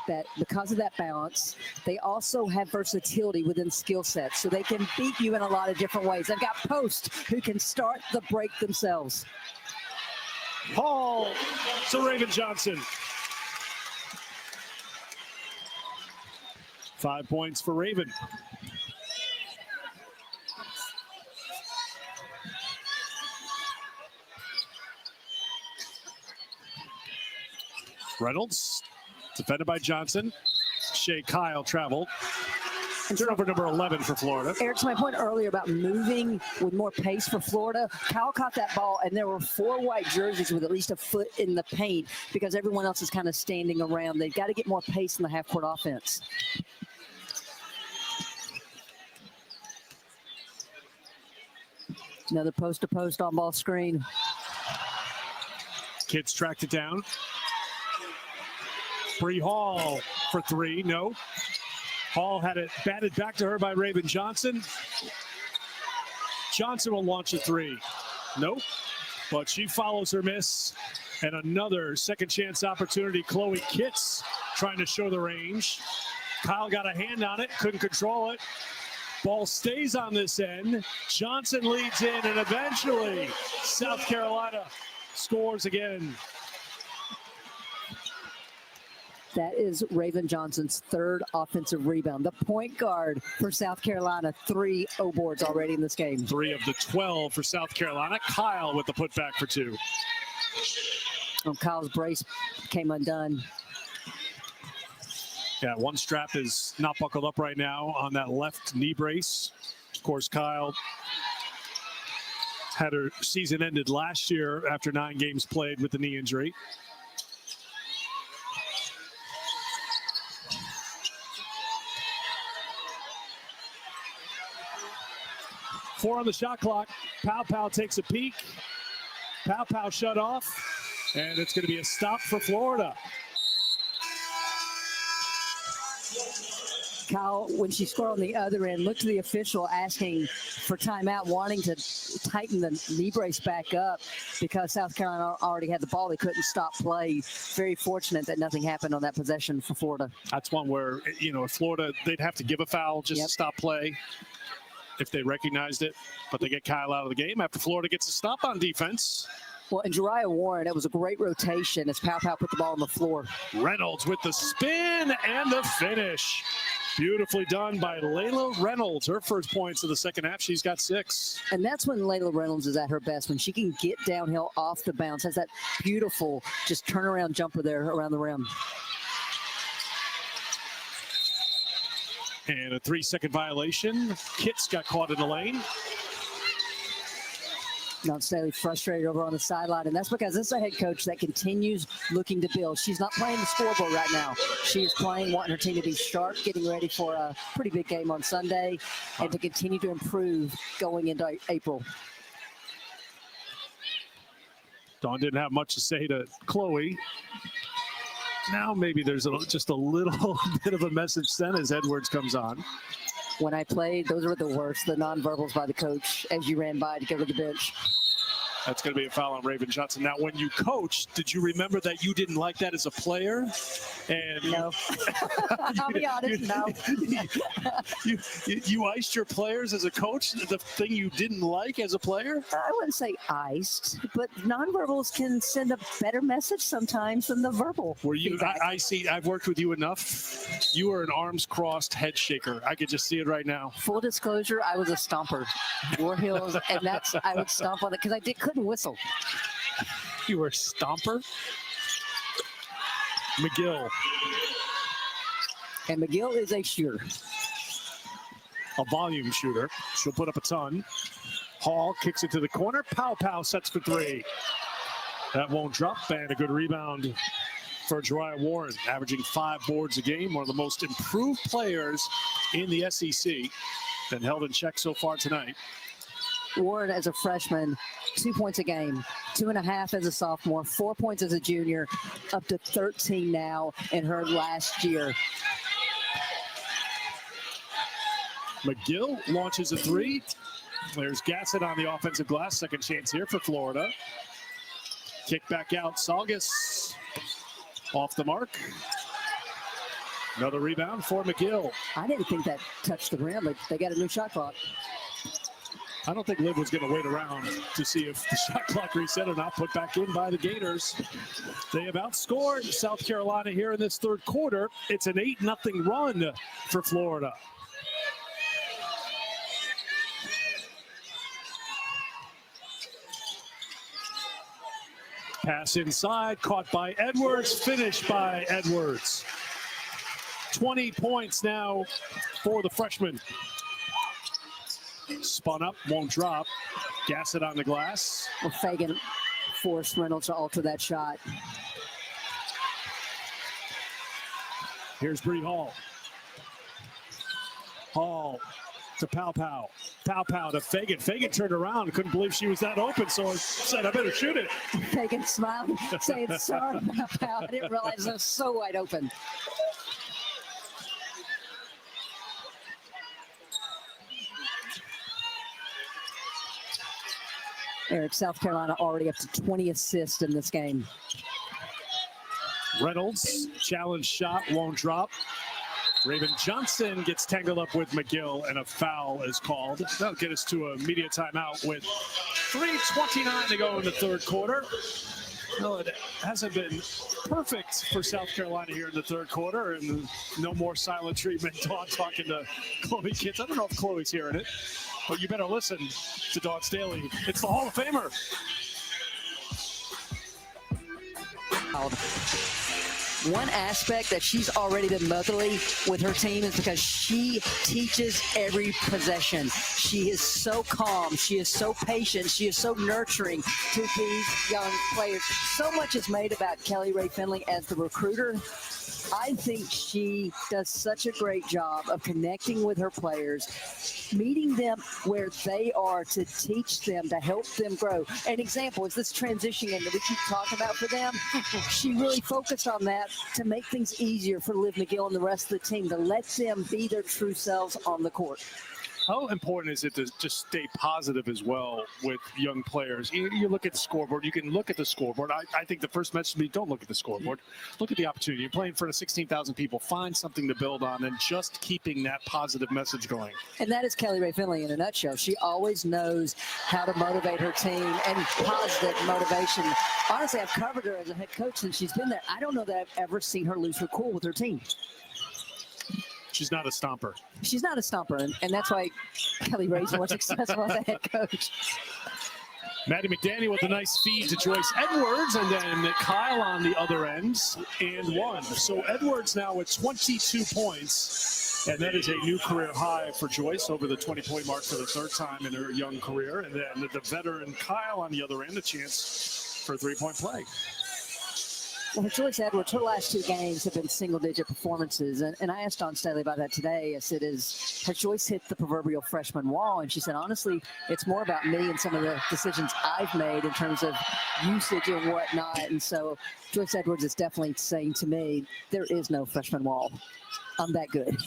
that, because of that balance, they also have versatility within skill sets, so they can beat you in a lot of different ways. They've got posts who can start the break themselves. Hall to Raven Johnson. 5 points for Raven. Reynolds, defended by Johnson. Shea Kyle traveled. Turnover number 11 for Florida. Eric, to my point earlier about moving with more pace for Florida, Kyle caught that ball, and there were 4 white jerseys with at least a foot in the paint because everyone else is kind of standing around. They've got to get more pace in the half-court offense. Another post-to-post on-ball screen. Kitts tracked it down. Bree Hall for 3, no. Hall had it batted back to her by Raven Johnson. Johnson will launch a 3. Nope, but she follows her miss. And another second chance opportunity. Chloe Kitts trying to show the range. Kyle got a hand on it, couldn't control it. Ball stays on this end. Johnson leads in, and eventually South Carolina scores again. That is Raven Johnson's 3rd offensive rebound. The point guard for South Carolina, 3 O boards already in this game. 3 of the 12 for South Carolina. Kyle with the putback for 2. Kyle's brace came undone. Yeah, one strap is not buckled up right now on that left knee brace. Of course, Kyle had her season ended last year after 9 games played with the knee injury. Four on the shot clock. Pow takes a peek. Pow shut off. And it's going to be a stop for Florida. Kyle, when she scored on the other end, looked to the official asking for timeout, wanting to tighten the knee brace back up because South Carolina already had the ball. They couldn't stop play. Very fortunate that nothing happened on that possession for Florida. That's one where, if Florida, they'd have to give a foul just to stop play if they recognized it. But they get Kyle out of the game after Florida gets a stop on defense. Well, and Jariah Warren, it was a great rotation as Pow put the ball on the floor. Reynolds with the spin and the finish. Beautifully done by Layla Reynolds. Her first points of the second half. She's got 6. And that's when Layla Reynolds is at her best, when she can get downhill off the bounce. Has that beautiful just turnaround jumper there around the rim. And a 3-second violation. Kitts got caught in the lane. Not Staley frustrated over on the sideline, and that's because this is a head coach that continues looking to build. She's not playing the scoreboard right now. She is playing, wanting her team to be sharp, getting ready for a pretty big game on Sunday, and to continue to improve going into April. Dawn didn't have much to say to Chloe. Now maybe there's just a little bit of a message sent as Edwards comes on. When I played, those were the worst, the nonverbals by the coach as you ran by to go to the bench. That's going to be a foul on Raven Johnson. Now, when you coached, did you remember that you didn't like that as a player? And no. I'll be honest, no. you iced your players as a coach? The thing you didn't like as a player? I wouldn't say iced, but nonverbals can send a better message sometimes than the verbal. Were you? I see. I've worked with you enough. You were an arms crossed head shaker. I could just see it right now. Full disclosure, I was a stomper. War heels, and that's I would stomp on it because I couldn't whistle. You were a stomper? McGill. And McGill is a shooter. A volume shooter. She'll put up a ton. Hall kicks it to the corner. Pow sets for three. That won't drop, and a good rebound for Jariah Warren, averaging 5 boards a game, one of the most improved players in the SEC, and held in check so far tonight. Warren, as a freshman, 2 points a game, 2.5 as a sophomore, 4 points as a junior, up to 13 now in her last year. McGill launches a three. There's Gassett on the offensive glass. Second chance here for Florida. Kick back out. Saugus off the mark. Another rebound for McGill. I didn't think that touched the rim, but they got a new shot clock. I don't think Liv was going to wait around to see if the shot clock reset or not, put back in by the Gators. They have outscored South Carolina here in this third quarter. It's an 8-0 run for Florida. Pass inside, caught by Edwards, finished by Edwards. 20 points now for the freshman. Spun up, won't drop. Gassett on the glass. Well, Fagan forced Reynolds to alter that shot. Here's Bree Hall. Hall to Pow. Pow to Fagan. Fagan turned around, couldn't believe she was that open, so said, I better shoot it. Fagan smiling, saying, sorry, Pow. I didn't realize it was so wide open. Eric, South Carolina already up to 20 assists in this game. Reynolds, challenge shot, won't drop. Raven Johnson gets tangled up with McGill, and a foul is called. That'll get us to a media timeout with 3:29 to go in the third quarter. No, it hasn't been perfect for South Carolina here in the third quarter, and no more silent treatment. Dawn talking to Chloe Kitts. I don't know if Chloe's hearing it, but you better listen to Dawn Staley. It's the Hall of Famer. One aspect that she's already been motherly with her team is because she teaches every possession. She is so calm. She is so patient. She is so nurturing to these young players. So much is made about Kelly Rae Finley as the recruiter. I think she does such a great job of connecting with her players, meeting them where they are to teach them, to help them grow. An example is this transition game that we keep talking about for them. She really focused on that to make things easier for Liv McGill and the rest of the team, to let them be their true selves on the court. How important is it to just stay positive as well with young players? You look at the scoreboard. You can look at the scoreboard. I think the first message to me, don't look at the scoreboard. Look at the opportunity. You're playing in front of 16,000 people. Find something to build on, and just keeping that positive message going. And that is Kelly Rae Finley in a nutshell. She always knows how to motivate her team, and positive motivation. Honestly, I've covered her as a head coach since she's been there. I don't know that I've ever seen her lose her cool with her team. She's not a stomper. She's not a stomper, and that's why Kelly Rae's more successful as a head coach. Maddie McDaniel with a nice feed to Joyce Edwards, and then Kyle on the other end, and one. So Edwards now with 22 points. And that is a new career high for Joyce, over the 20-point mark for the third time in her young career. And then the veteran Kyle on the other end, a chance for three-point play. Well, for Joyce Edwards, her last two games have been single-digit performances. And I asked Dawn Staley about that today. I said, has Joyce hit the proverbial freshman wall? And she said, honestly, it's more about me and some of the decisions I've made in terms of usage and whatnot. And so Joyce Edwards is definitely saying to me, there is no freshman wall. I'm that good.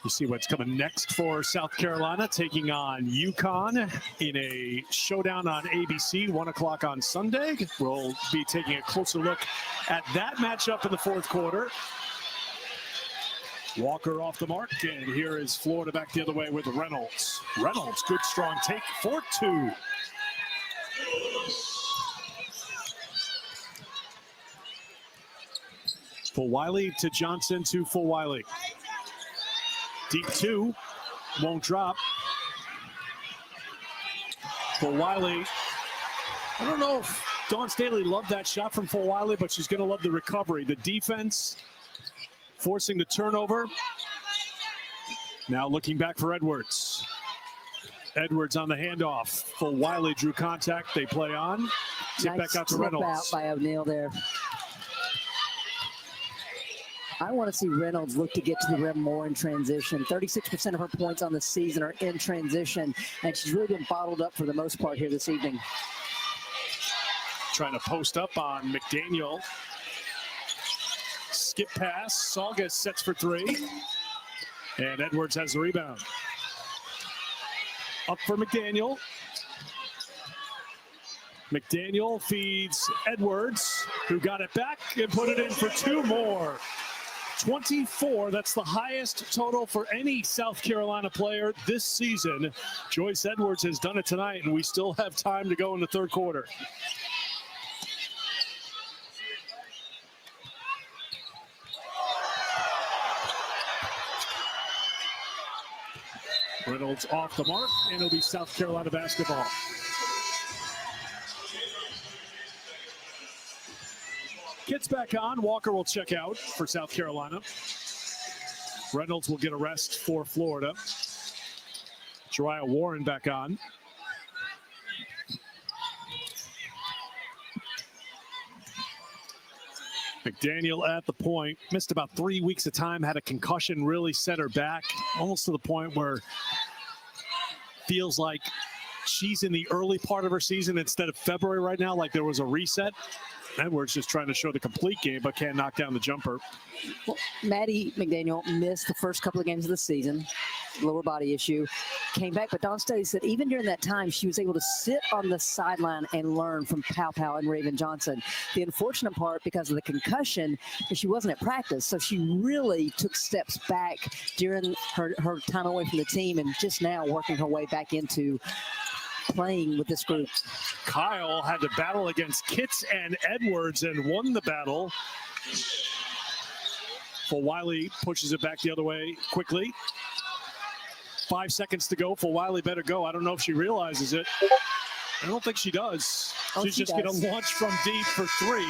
You see what's coming next for South Carolina, taking on UConn in a showdown on ABC, 1 o'clock on Sunday. We'll be taking a closer look at that matchup in the fourth quarter. Walker off the mark, and here is Florida back the other way with Reynolds. Reynolds, good strong take for two. Fulwiley to Johnson to Fulwiley. Deep two, won't drop. Fulwiley, I don't know if Dawn Staley loved that shot from Fulwiley, but she's gonna love the recovery. The defense forcing the turnover. Now looking back for Edwards. Edwards on the handoff. Fulwiley drew contact, they play on. Tip back out to Reynolds. Out by O'Neal there. I want to see Reynolds look to get to the rim more in transition. 36% of her points on the season are in transition, and she's really been bottled up for the most part here this evening. Trying to post up on McDaniel. Skip pass. Salgas sets for three. And Edwards has the rebound. Up for McDaniel. McDaniel feeds Edwards, who got it back and put it in for two more. 24, that's the highest total for any South Carolina player this season. Joyce Edwards has done it tonight, and we still have time to go in the third quarter. Reynolds off the mark, and it'll be South Carolina basketball. Kits back on. Walker will check out for South Carolina. Reynolds will get a rest for Florida. Jariah Warren back on. McDaniel at the point. Missed about 3 weeks of time. Had a concussion, really set her back. Almost to the point where feels like she's in the early part of her season instead of February right now, like there was a reset. Edwards just trying to show the complete game, but can't knock down the jumper. Well, Maddie McDaniel missed the first couple of games of the season, lower body issue, came back, but Dawn Staley said even during that time, she was able to sit on the sideline and learn from Pow and Raven Johnson. The unfortunate part, because of the concussion, is she wasn't at practice, so she really took steps back during her time away from the team and just now working her way back into playing with this group. Kyle had to battle against Kits and Edwards and won the battle. Fulwiley pushes it back the other way quickly. 5 seconds to go. Fulwiley better go. I don't know if she realizes it. I don't think she does. She's just going to launch from deep for three.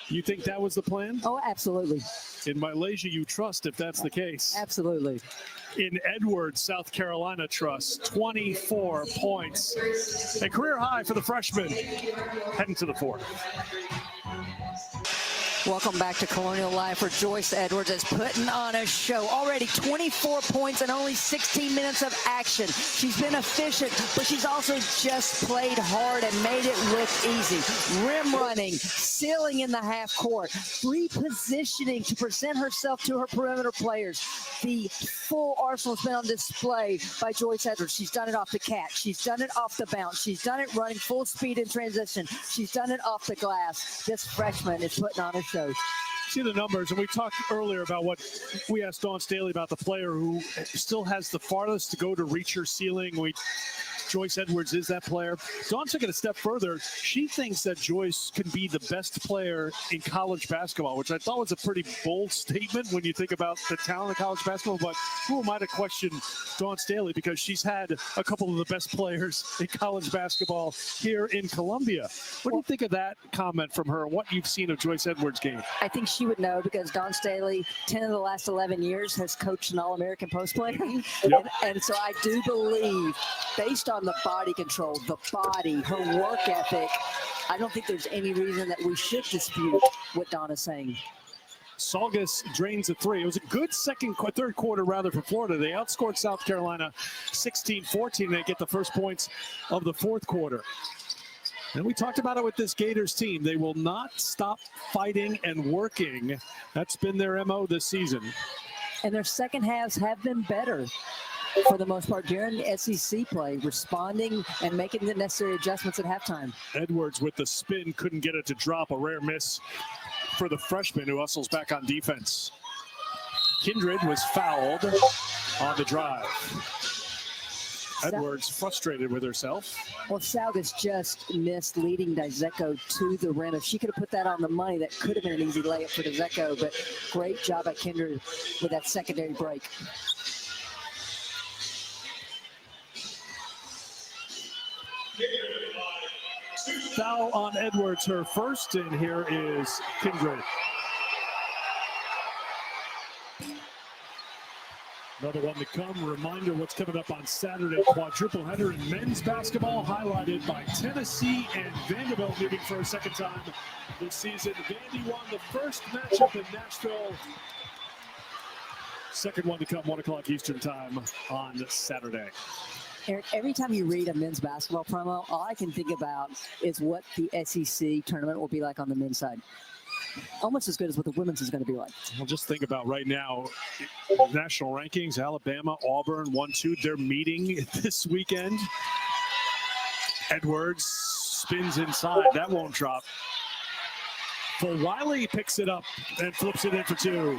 You think that was the plan? Oh, absolutely. In Malaysia, you trust if that's the case. Absolutely. In Edwards, South Carolina trust, 24 points. A career high for the freshman, heading to the fourth. Welcome back to Colonial Live for Joyce Edwards is putting on a show. Already 24 points and only 16 minutes of action. She's been efficient, but she's also just played hard and made it look easy. Rim running, sealing in the half court, repositioning to present herself to her perimeter players. The full arsenal has been on display by Joyce Edwards. She's done it off the catch. She's done it off the bounce. She's done it running full speed in transition. She's done it off the glass. This freshman is putting on a show. See the numbers, and we talked earlier about what we asked Dawn Staley about the player who still has the farthest to go to reach her ceiling. We Joyce Edwards is that player. Dawn took it a step further. She thinks that Joyce can be the best player in college basketball, which I thought was a pretty bold statement when you think about the talent of college basketball. But who am I to question Dawn Staley, because she's had a couple of the best players in college basketball here in Columbia. What do you think of that comment from her and what you've seen of Joyce Edwards' game? I think she would know, because Dawn Staley, 10 of the last 11 years, has coached an All-American post player. Yep. And so I do believe, based on the body control, the body, her work ethic, I don't think there's any reason that we should dispute what Dawn is saying. Salgas drains a three. It was a good third quarter for Florida. They outscored South Carolina 16-14. They get the first points of the fourth quarter. And we talked about it with this Gators team. They will not stop fighting and working. That's been their MO this season. And their second halves have been better for the most part during the SEC play, responding and making the necessary adjustments at halftime. Edwards with the spin, couldn't get it to drop. A rare miss for the freshman who hustles back on defense. Kindred was fouled on the drive. Edwards frustrated with herself. Well, Salgas just missed leading Dzeko to the rim. If she could have put that on the money, that could have been an easy layup for Dzeko, but great job at Kindred with that secondary break. Foul on Edwards, her first, and here is Kindred. Another one to come. Reminder what's coming up on Saturday. Quadruple header in men's basketball, highlighted by Tennessee and Vanderbilt meeting for a second time this season. Vandy won the first matchup in Nashville. Second one to come, 1 o'clock Eastern time on Saturday. Eric, every time you read a men's basketball promo, all I can think about is what the SEC tournament will be like on the men's side. Almost as good as what the women's is going to be like. Well, just think about right now, national rankings, Alabama, Auburn, 1-2. They're meeting this weekend. Edwards spins inside. That won't drop. For Wiley picks it up and flips it in for two.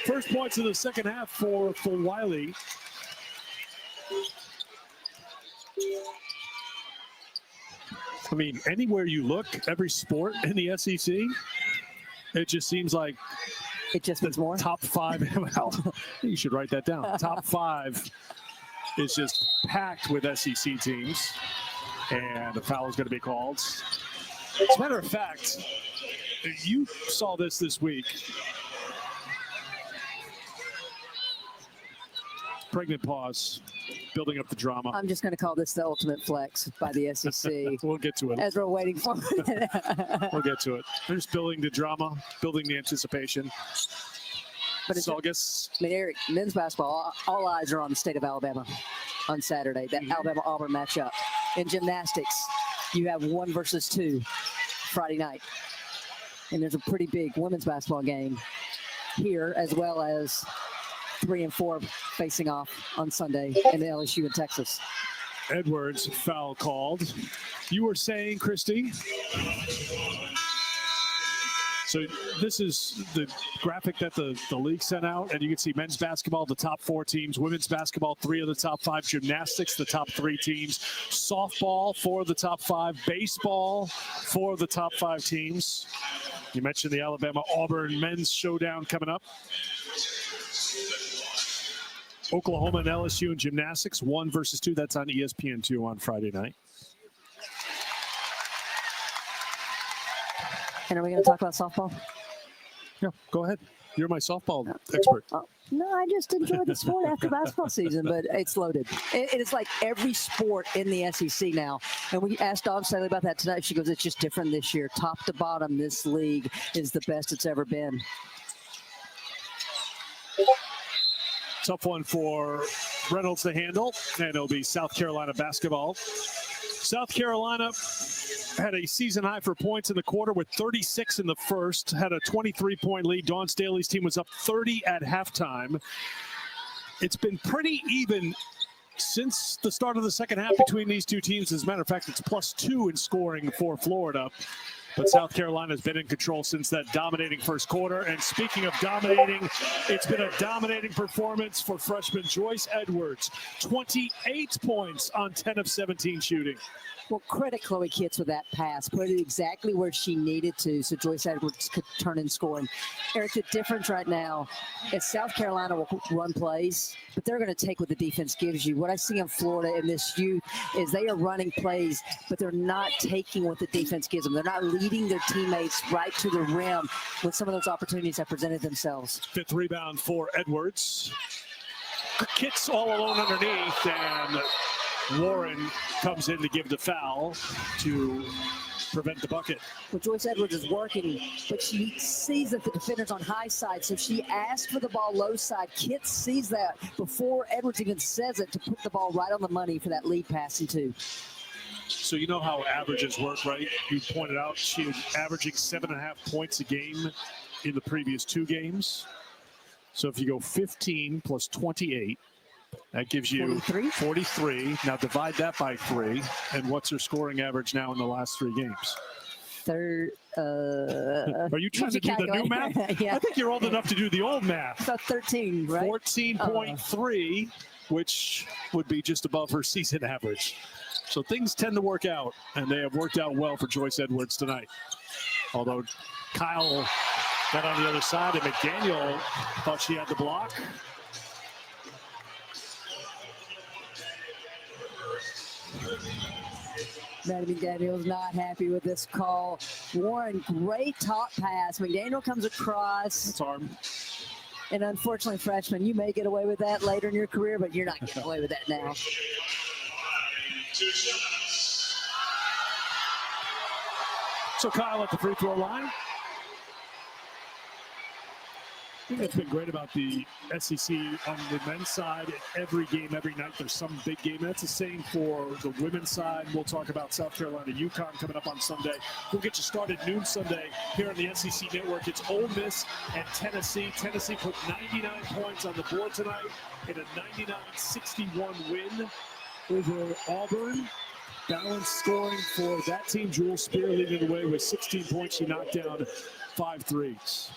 First points of the second half for Wiley. I mean, anywhere you look, every sport in the SEC, it just seems like it just means more. Top five. Well, you should write that down. Top five is just packed with SEC teams, and a foul is going to be called. As a matter of fact, you saw this week. Pregnant pause, building up the drama. I'm just going to call this the ultimate flex by the SEC. We'll get to it. As we're waiting for it. We'll get to it. They're just building the drama, building the anticipation. But it's, Saugus. I mean, Eric, men's basketball, all eyes are on the state of Alabama on Saturday, that Alabama-Auburn matchup. In gymnastics, you have 1 versus 2 Friday night. And there's a pretty big women's basketball game here, as well as 3 and 4 facing off on Sunday in LSU in Texas. Edwards, foul called. You were saying, Christy? So this is the graphic that the league sent out, and you can see men's basketball, the top 4 teams, women's basketball, 3 of the top 5, gymnastics, the top 3 teams, softball, 4 of the top 5, baseball, 4 of the top 5 teams. You mentioned the Alabama-Auburn men's showdown coming up. Oklahoma and LSU in gymnastics, 1 versus 2. That's on ESPN2 on Friday night. And are we going to talk about softball? Yeah, go ahead. You're my softball expert. No, I just enjoy the sport after basketball season, but it's loaded. It's like every sport in the SEC now. And we asked Dawn Staley about that tonight. She goes, it's just different this year. Top to bottom, this league is the best it's ever been. Tough one for Reynolds to handle, and it'll be South Carolina basketball. South Carolina had a season high for points in the quarter with 36 in the first, had a 23-point lead. Dawn Staley's team was up 30 at halftime. It's been pretty even since the start of the second half between these two teams. As a matter of fact, it's +2 in scoring for Florida. But South Carolina's been in control since that dominating first quarter. And speaking of dominating, it's been a dominating performance for freshman Joyce Edwards. 28 points on 10 of 17 shooting. Well, credit Chloe Kitts with that pass. Put it exactly where she needed to so Joyce Edwards could turn and score. And Eric, the difference right now is South Carolina will run plays, but they're going to take what the defense gives you. What I see in Florida in this youth is they are running plays, but they're not taking what the defense gives them. They're not leading their teammates right to the rim when some of those opportunities have presented themselves. 5th rebound for Edwards. Kitts all alone underneath, and Warren comes in to give the foul to prevent the bucket. Well, Joyce Edwards is working, but she sees that the defender's on high side, so she asked for the ball low side. Kitts sees that before Edwards even says it to put the ball right on the money for that lead pass into. So you know how averages work, right? You pointed out she was averaging 7.5 points a game in the previous 2 games. So if you go 15 plus 28, that gives you 43. Now divide that by 3. And what's her scoring average now in the last 3 games? Are you trying to do the new math? Yeah. I think you're old enough to do the old math. About 13, right? 14.3, which would be just above her season average. So things tend to work out, and they have worked out well for Joyce Edwards tonight. Although Kyle got on the other side, and McDaniel thought she had the block. Maddie McDaniel's not happy with this call. Warren, great top pass. McDaniel comes across. That's arm. And unfortunately, freshman, you may get away with that later in your career, but you're not getting away with that now. So Kyle at the free throw line. I think that's been great about the SEC on the men's side. Every game, every night, there's some big game. That's the same for the women's side. We'll talk about South Carolina, UConn coming up on Sunday. We'll get you started noon Sunday here on the SEC Network. It's Ole Miss and Tennessee. Tennessee put 99 points on the board tonight in a 99-61 win over Auburn. Balanced scoring for that team. Jewel Spear leading the way with 16 points. She knocked down 5 threes.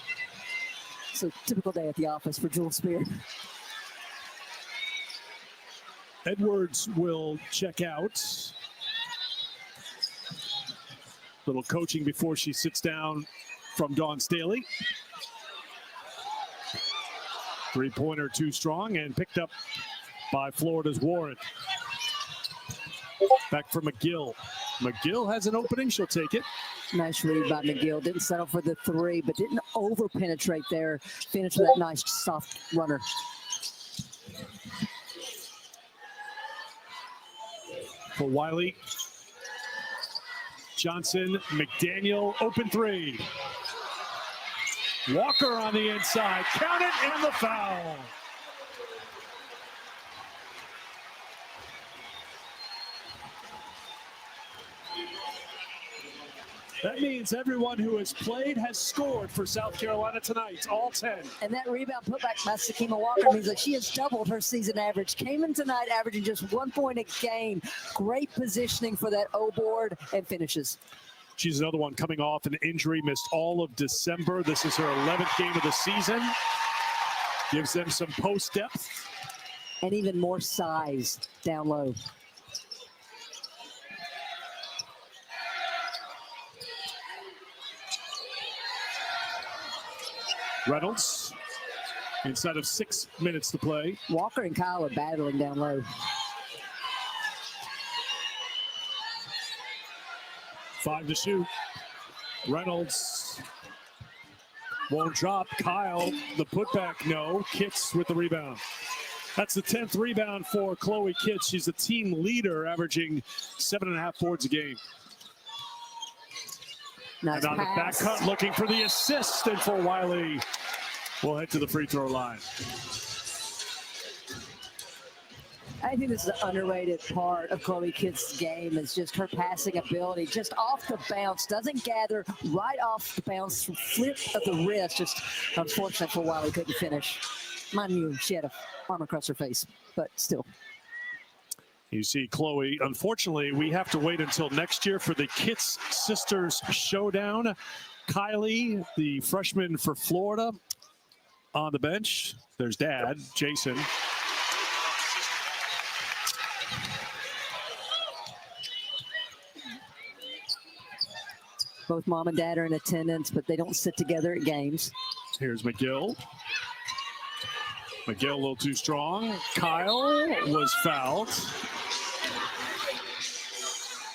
So typical day at the office for Jewel Spear. Edwards will check out. Little coaching before she sits down from Dawn Staley. 3-pointer too strong and picked up by Florida's Warren. Back for McGill. McGill has an opening. She'll take it. Nice read by McGill. Didn't settle for the 3, but didn't over-penetrate there. Finished with that nice soft runner. For Wiley. Johnson, McDaniel, open 3. Walker on the inside. Count it, and the foul. That means everyone who has played has scored for South Carolina tonight, all 10. And that rebound putback by Sakima Walker means that she has doubled her season average. Came in tonight averaging just 1 point a game. Great positioning for that O board and finishes. She's another one coming off an injury, missed all of December. This is her 11th game of the season. Gives them some post depth. And even more size down low. Reynolds, inside of 6 minutes to play. Walker and Kyle are battling down low. 5 to shoot. Reynolds won't drop. Kyle, the putback, no. Kitts with the rebound. That's the 10th rebound for Chloe Kitts. She's the team leader, averaging 7.5 boards a game. Nice and on pass. the back cut, looking for the assist, and for Wiley, we'll head to the free throw line. I think this is an underrated part of Chloe Kitts' game. Is just her passing ability, just off the bounce, doesn't gather, right off the bounce, flip of the wrist. Just unfortunate for Wiley, couldn't finish. Mind you, she had an arm across her face, but still. You see Chloe, unfortunately, we have to wait until next year for the Kitts Sisters Showdown. Kylie, the freshman for Florida, on the bench. There's Dad, Jason. Both mom and dad are in attendance, but they don't sit together at games. Here's McGill. McGill a little too strong. Kyle was fouled.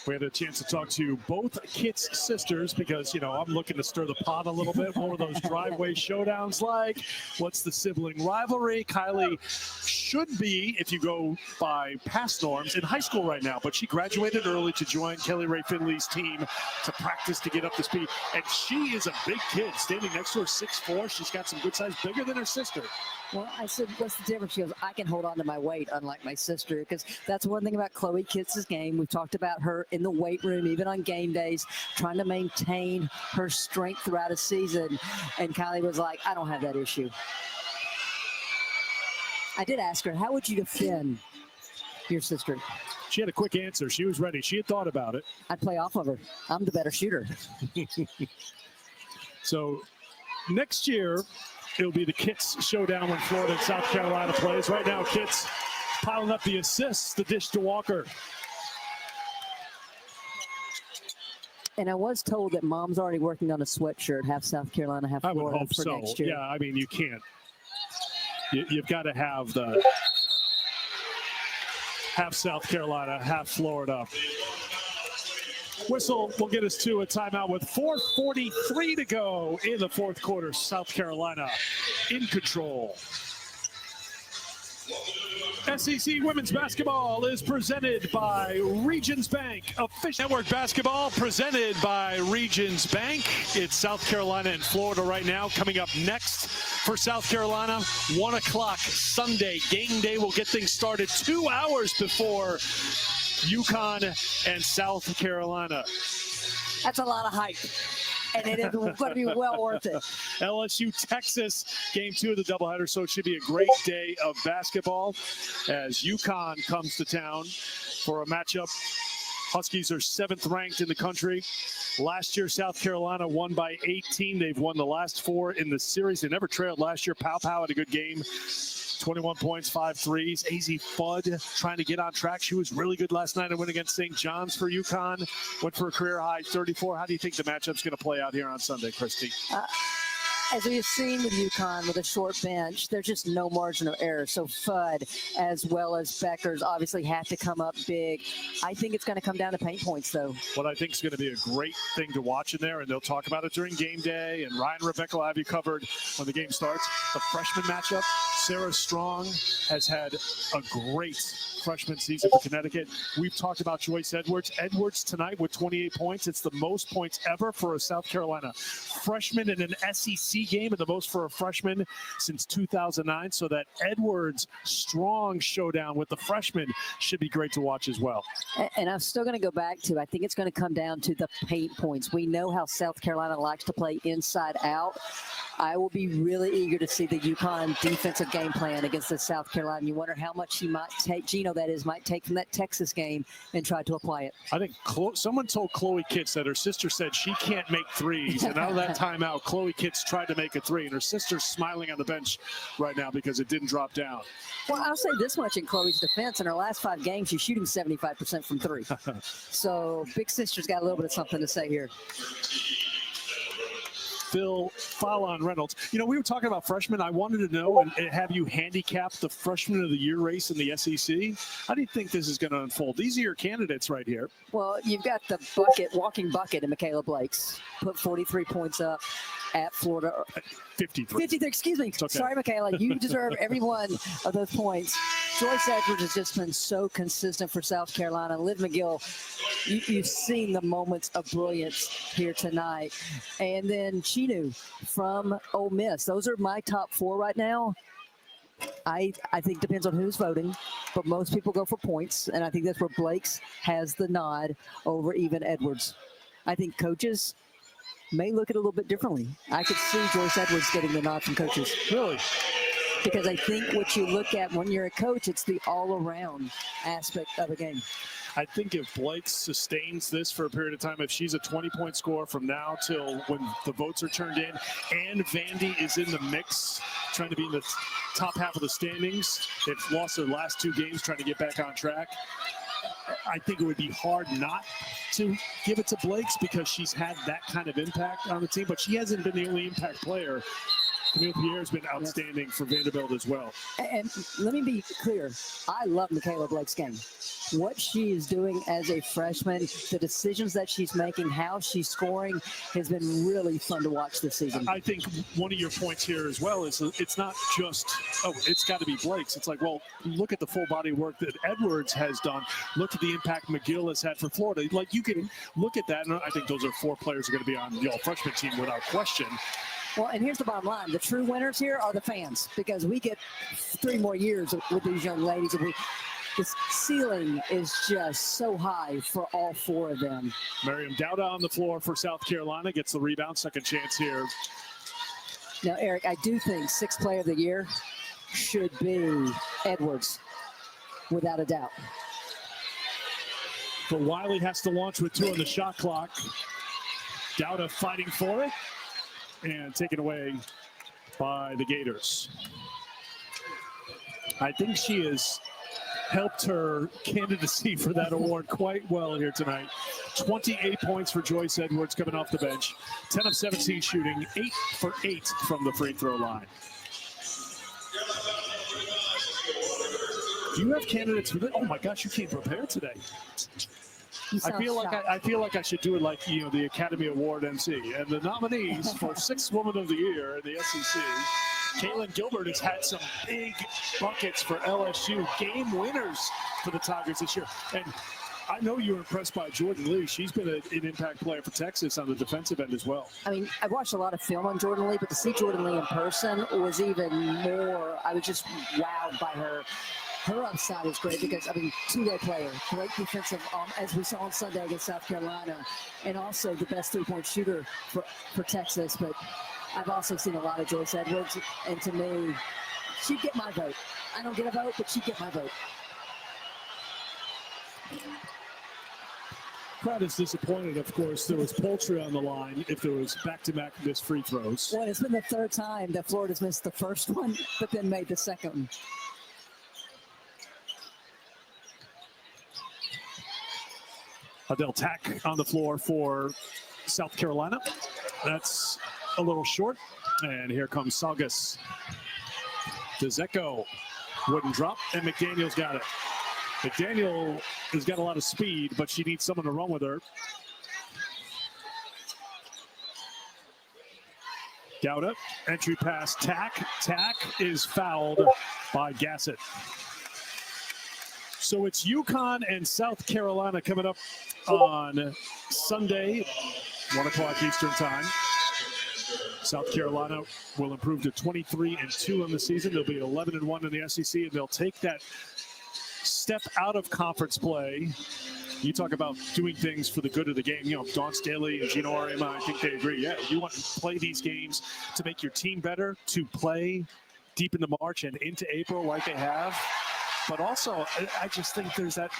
We had a chance to talk to both Kitts sisters because, you know, I'm looking to stir the pot a little bit. What were those driveway showdowns like? What's the sibling rivalry? Kylie should be, if you go by past norms, in high school right now, but she graduated early to join Kelly Ray Finley's team to practice to get up to speed. And she is a big kid, standing next to her 6'4". She's got some good size, bigger than her sister. Well, I said, what's the difference? She goes, I can hold on to my weight, unlike my sister, because that's one thing about Chloe Kitts' game. We've talked about her in the weight room, even on game days, trying to maintain her strength throughout a season. And Kylie was like, I don't have that issue. I did ask her, how would you defend your sister? She had a quick answer. She was ready. She had thought about it. I'd play off of her. I'm the better shooter. So next year, it'll be the Kitts Showdown when Florida and South Carolina plays. Right now, Kitts piling up the assists, the dish to Walker. And I was told that Mom's already working on a sweatshirt, half South Carolina, half Florida, I would hope for so. next year. Yeah, I mean, you can't. You've got to have the half South Carolina, half Florida. Whistle will get us to a timeout with 4:43 to go in the fourth quarter. South Carolina in control. SEC Women's Basketball is presented by Regions Bank. Official Network Basketball presented by Regions Bank. It's South Carolina and Florida right now. Coming up next for South Carolina, 1 o'clock Sunday. Game day will get things started 2 hours before UConn and South Carolina. That's a lot of hype. And it is going to be well worth it. LSU, Texas, game 2 of the doubleheader. So it should be a great day of basketball as UConn comes to town for a matchup. Huskies are 7th ranked in the country. Last year, South Carolina won by 18. They've won the last 4 in the series. They never trailed last year. Pow had a good game. 21 points, 5 threes. AZ Fudd trying to get on track. She was really good last night and went against St. John's for UConn. Went for a career high 34. How do you think the matchup's going to play out here on Sunday, Christy? As we've seen with UConn with a short bench, there's just no margin of error. So Fudd as well as Beckers obviously have to come up big. I think it's going to come down to paint points, though. What I think is going to be a great thing to watch in there, and they'll talk about it during game day, and Ryan and Rebecca will have you covered when the game starts. The freshman matchup, Sarah Strong has had a great freshman season for Connecticut. We've talked about Joyce Edwards. Edwards tonight with 28 points. It's the most points ever for a South Carolina freshman in an SEC game and the most for a freshman since 2009. So that Edwards Strong showdown with the freshmen should be great to watch as well. And I'm still going to go back to, I think it's going to come down to the paint points. We know how South Carolina likes to play inside out. I will be really eager to see the UConn defensive game plan against the South Carolina. You wonder how much he might take, Gino that is, might take from that Texas game and try to apply it. I think someone told Chloe Kitts that her sister said she can't make threes. And out of that timeout, Chloe Kitts tried to make a 3. And her sister's smiling on the bench right now because it didn't drop down. Well, I'll say this much in Chloe's defense. In her last 5 games, she's shooting 75% from 3. So big sister's got a little bit of something to say here. Phil Fallon Reynolds. You know, we were talking about freshmen. I wanted to know and have you handicap the freshman of the year race in the SEC. How do you think this is going to unfold? These are your candidates right here. Well, you've got the walking bucket in Michaela Blakes. Put 43 points up at Florida. 53. 53, excuse me. Okay. Sorry, Michaela. You deserve every one of those points. Joyce Edwards has just been so consistent for South Carolina. Liv McGill, you've seen the moments of brilliance here tonight. And then Chinu from Ole Miss. Those are my top 4 right now. I think depends on who's voting, but most people go for points, and I think that's where Blakes has the nod over even Edwards. I think coaches may look at it a little bit differently. I could see Joyce Edwards getting the nod from coaches. Really? because I think what you look at when you're a coach, it's the all-around aspect of a game. I think if Blake sustains this for a period of time, if she's a 20-point scorer from now till when the votes are turned in, and Vandy is in the mix, trying to be in the top half of the standings, they've lost their last 2 games, trying to get back on track. I think it would be hard not to give it to Blake's because she's had that kind of impact on the team, but she hasn't been the only impact player. Camille Pierre's been outstanding for Vanderbilt as well. And let me be clear, I love Michaela Blake's game. What she is doing as a freshman, the decisions that she's making, how she's scoring has been really fun to watch this season. I think one of your points here as well is it's not just, oh, it's got to be Blake's. It's like, well, look at the full body work that Edwards has done. Look at the impact McGill has had for Florida. Like, you can look at that, and I think those are 4 players who are going to be on the all-freshman team without question. Well, and here's the bottom line. The true winners here are the fans, because we get 3 more years with these young ladies. This ceiling is just so high for all 4 of them. Miriam Dowda on the floor for South Carolina, gets the rebound, second chance here. Now, Eric, I do think 6th player of the year should be Edwards, without a doubt. But Wiley has to launch with 2 on the shot clock. Dowda fighting for it and taken away by the Gators. I think she has helped her candidacy for that award quite well here tonight. 28 points for Joyce Edwards coming off the bench. 10 of 17 shooting, 8 for 8 from the free throw line. Do you have candidates for this? Oh my gosh, you came prepared today. I feel like I should do it like, you know, the Academy Award MC. And the nominees for 6th Woman of the Year in the SEC, Kaylin Gilbert has had some big buckets for LSU, game winners for the Tigers this year. And I know you were impressed by Jordan Lee. She's been an impact player for Texas on the defensive end as well. I mean, I've watched a lot of film on Jordan Lee, but to see Jordan Lee in person was even more, I was just wowed by her. Her upside is great because, I mean, 2-way player, great defensive, as we saw on Sunday against South Carolina, and also the best 3-point shooter for Texas. But I've also seen a lot of Joyce Edwards, and to me, she'd get my vote. I don't get a vote, but she'd get my vote. Crowd is disappointed, of course. There was Poultry on the line if there was back-to-back missed free throws. Well, it's been the 3rd time that Florida's missed the first one, but then made the second one. Adele Tack on the floor for South Carolina. That's a little short. And here comes Saugus. DeZecco wouldn't drop, and McDaniel's got it. McDaniel has got a lot of speed, but she needs someone to run with her. Dowda, entry pass, Tack. Tack is fouled by Gassett. So it's UConn and South Carolina coming up on Sunday, 1 o'clock Eastern time. South Carolina will improve to 23-2 on the season. They'll be 11-1 in the SEC, and they'll take that step out of conference play. You talk about doing things for the good of the game. You know, Dawn Staley and Gino Ariema, I think they agree. Yeah, you want to play these games to make your team better, to play deep into March and into April like they have. But also, I just think there's that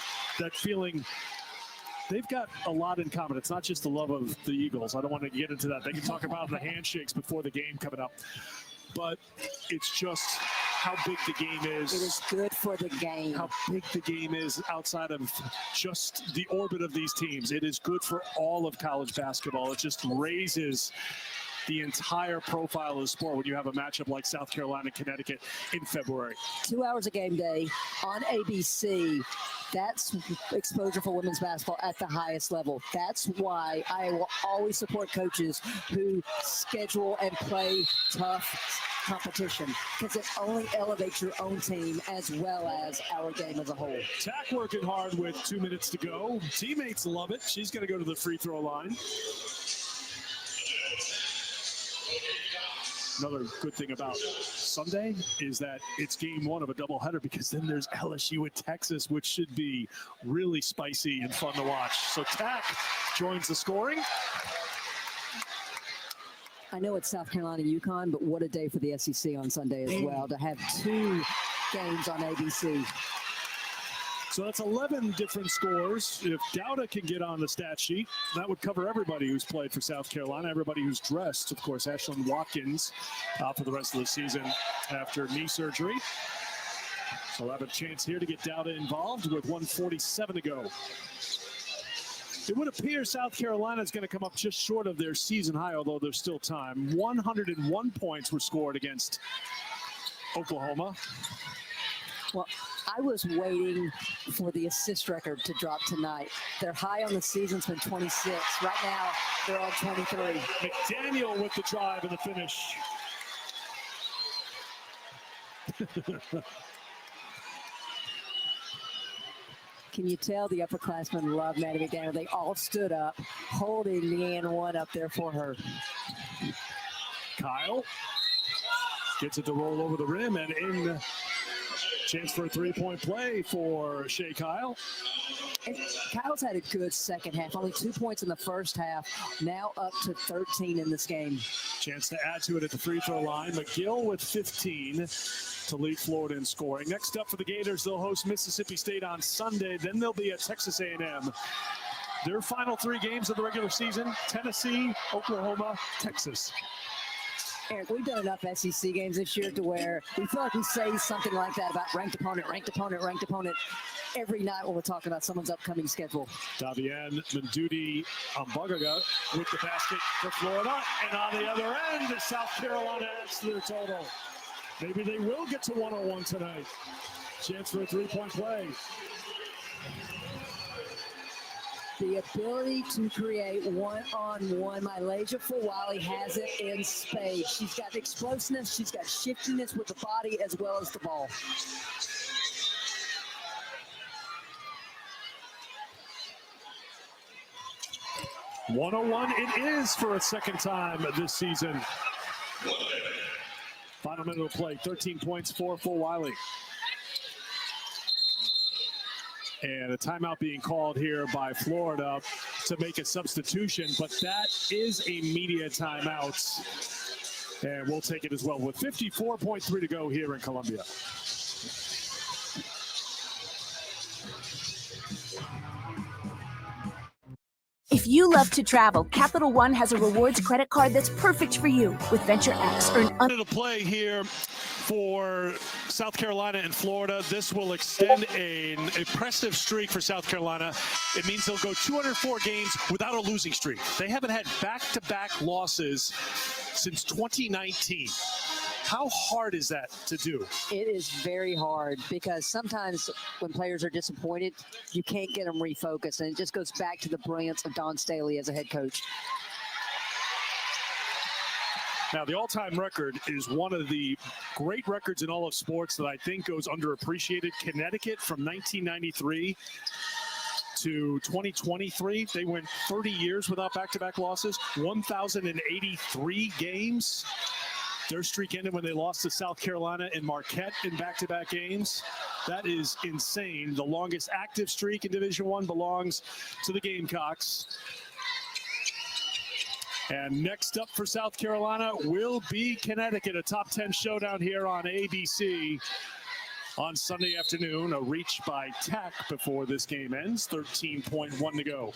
feeling. They've got a lot in common. It's not just the love of the Eagles. I don't want to get into that. They can talk about the handshakes before the game coming up. But it's just how big the game is. It is good for the game. How big the game is outside of just the orbit of these teams. It is good for all of college basketball. It just raises the entire profile of the sport when you have a matchup like South Carolina, Connecticut in February. 2 hours of game day on ABC. That's exposure for women's basketball at the highest level. That's why I will always support coaches who schedule and play tough competition, because it only elevates your own team as well as our game as a whole. Tack working hard with 2 minutes to go. Teammates love it. She's going to go to the free throw line. Another good thing about Sunday is that it's game 1 of a doubleheader, because then there's LSU at Texas, which should be really spicy and fun to watch. So Tack joins the scoring. I know it's South Carolina UConn, but what a day for the SEC on Sunday as well, to have 2 games on ABC. So that's 11 different scores. If Dowda can get on the stat sheet, that would cover everybody who's played for South Carolina, everybody who's dressed. Of course, Ashlyn Watkins out for the rest of the season after knee surgery. So we'll have a chance here to get Dowda involved with 1:47 to go. It would appear South Carolina is going to come up just short of their season high, although there's still time. 101 points were scored against Oklahoma. Well, I was waiting for the assist record to drop tonight. Their high on the season's been 26. Right now, they're on 23. McDaniel with the drive and the finish. Can you tell the upperclassmen love Maddie McDaniel? They all stood up, holding the and one up there for her. Kyle gets it to roll over the rim and in. Chance for a 3-point play for Shea Kyle. And Kyle's had a good second half. Only 2 points in the first half. Now up to 13 in this game. Chance to add to it at the free throw line. McGill with 15 to lead Florida in scoring. Next up for the Gators, they'll host Mississippi State on Sunday. Then they'll be at Texas A&M. Their final 3 games of the regular season: Tennessee, Oklahoma, Texas. Eric, we've done enough SEC games this year to where we feel like we say something like that about ranked opponent, ranked opponent, ranked opponent every night when we're talking about someone's upcoming schedule. Davian Mandudi Ambagaga with the basket for Florida. And on the other end, South Carolina adds to their total. Maybe they will get to 101 tonight. Chance for a 3-point play. The ability to create one-on-one. Malaysia Fawali has it in spades. She's got explosiveness, she's got shiftiness with the body as well as the ball. .101 it is for a second time this season. Final minute of play, 13 points for Wiley. And a timeout being called here by Florida to make a substitution, but that is a media timeout. And we'll take it as well with 54.3 to go here in Columbia. If you love to travel, Capital One has a rewards credit card that's perfect for you. With Venture X, earn to play here for South Carolina and Florida. This will extend an impressive streak for South Carolina. It means they'll go 204 games without a losing streak. They haven't had back-to-back losses since 2019. How hard is that to do? It is very hard because sometimes when players are disappointed, you can't get them refocused, and it just goes back to the brilliance of Dawn Staley as a head coach. Now, the all-time record is one of the great records in all of sports that I think goes underappreciated. Connecticut from 1993 to 2023, they went 30 years without back-to-back losses, 1,083 games. Their streak ended when they lost to South Carolina and Marquette in back-to-back games. That is insane. The longest active streak in Division I belongs to the Gamecocks. And next up for South Carolina will be Connecticut, a top 10 showdown here on ABC on Sunday afternoon. A reach by Tack before this game ends. 13.1 to go.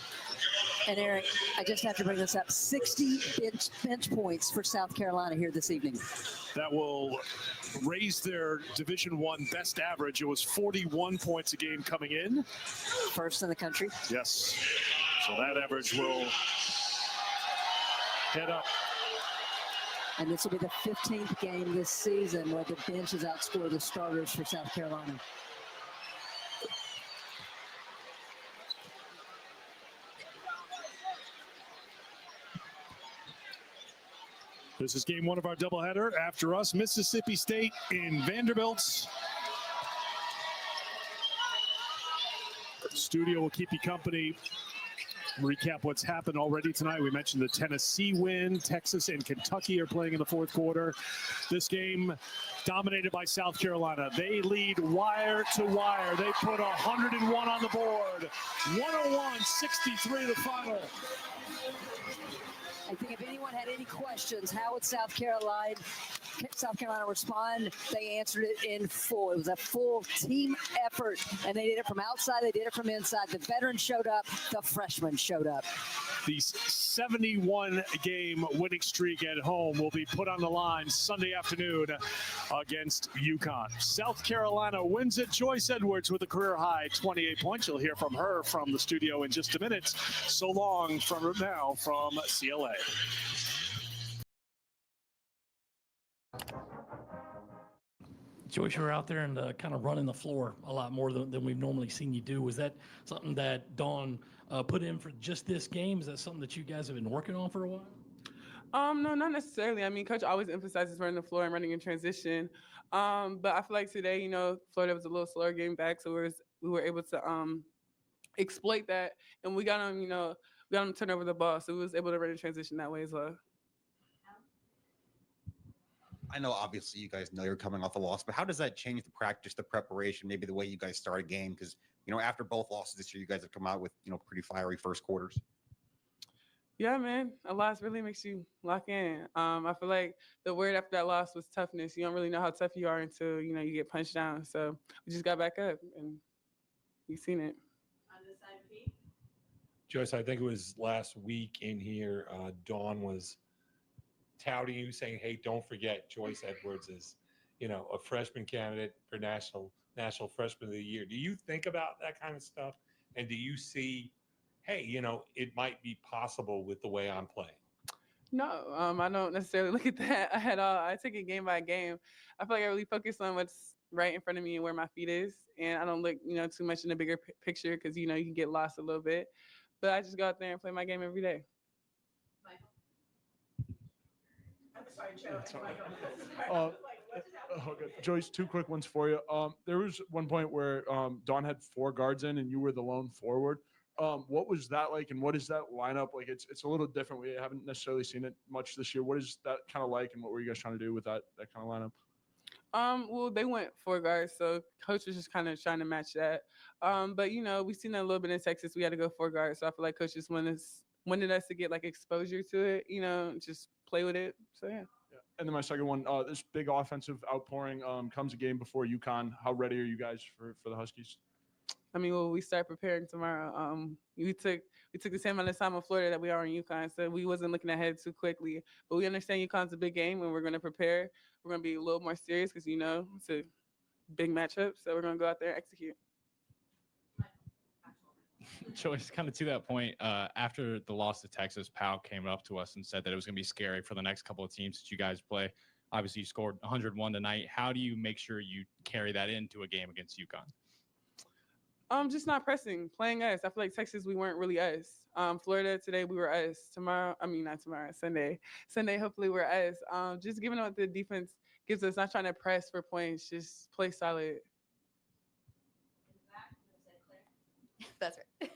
And Eric, I just have to bring this up. 60 bench points for South Carolina here this evening. That will raise their Division I best average. It was 41 points a game coming in. First in the country. Yes. So that average will head up. And this will be the 15th game this season where the bench has outscored the starters for South Carolina. This is game 1 of our doubleheader. After us, Mississippi State in Vanderbilt. Studio will keep you company. Recap what's happened already tonight. We mentioned the Tennessee win. Texas and Kentucky are playing in the fourth quarter. This game dominated by South Carolina. They lead wire to wire. They put 101 on the board. 101-63 the final. I think if anyone had any questions, how would South Carolina respond? They answered it in full. It was a full team effort, and they did it from outside. They did it from inside. The veterans showed up. The freshmen showed up. The 71-game winning streak at home will be put on the line Sunday afternoon against UConn. South Carolina wins it. Joyce Edwards with a career-high 28 points. You'll hear from her from the studio in just a minute. So long from now from CLA. Joyce, you were out there and kind of running the floor a lot more than we've normally seen you do. Was that something that Dawn put in for just this game? Is that something that you guys have been working on for a while? No, not necessarily. I mean, Coach always emphasizes running the floor and running in transition. But I feel like today, Florida was a little slower getting back, so we were able to exploit that, and we got them, we got them to turn over the ball, so we was able to run in transition that way as well. I know obviously you guys know you're coming off a loss, but how does that change the practice, the preparation, maybe the way you guys start a game? Because, after both losses this year, you guys have come out with, pretty fiery first quarters. Yeah, man, a loss really makes you lock in. I feel like the word after that loss was toughness. You don't really know how tough you are until, you get punched down. So we just got back up, and you've seen it. On this side, Pete? Joyce, I think it was last week in here, Dawn was touting you, saying, hey, don't forget Joyce Edwards is, a freshman candidate for National Freshman of the Year. Do you think about that kind of stuff? And do you see, hey, it might be possible with the way I'm playing? No, I don't necessarily look at that at all. I take it game by game. I feel like I really focus on what's right in front of me and where my feet is. And I don't look, too much in the bigger picture because, you can get lost a little bit. But I just go out there and play my game every day. Joyce, two quick ones for you. There was one point where Dawn had 4 guards in and you were the lone forward. What was that like, and what is that lineup like? It's a little different. We haven't necessarily seen it much this year. What is that kind of like, and what were you guys trying to do with that kind of lineup? Well, they went 4 guards, so coach was just kind of trying to match that. But we've seen that a little bit in Texas. We had to go 4 guards, so I feel like coach just wanted us to get like exposure to it, just play with it. So yeah. And then my second one, this big offensive outpouring comes a game before UConn. How ready are you guys for the Huskies? I mean, well, we start preparing tomorrow. We took the same amount of time in Florida that we are in UConn, so we wasn't looking ahead too quickly. But we understand UConn's a big game, and we're going to prepare. We're going to be a little more serious because, it's a big matchup. So we're going to go out there and execute. Joyce, kind of to that point, after the loss to Texas, Powell came up to us and said that it was going to be scary for the next couple of teams that you guys play. Obviously, you scored 101 tonight. How do you make sure you carry that into a game against UConn? Just not pressing, playing us. I feel like Texas, we weren't really us. Florida, today we were us. Sunday, hopefully we're us. Just giving what the defense gives us, not trying to press for points, just play solid. That's right.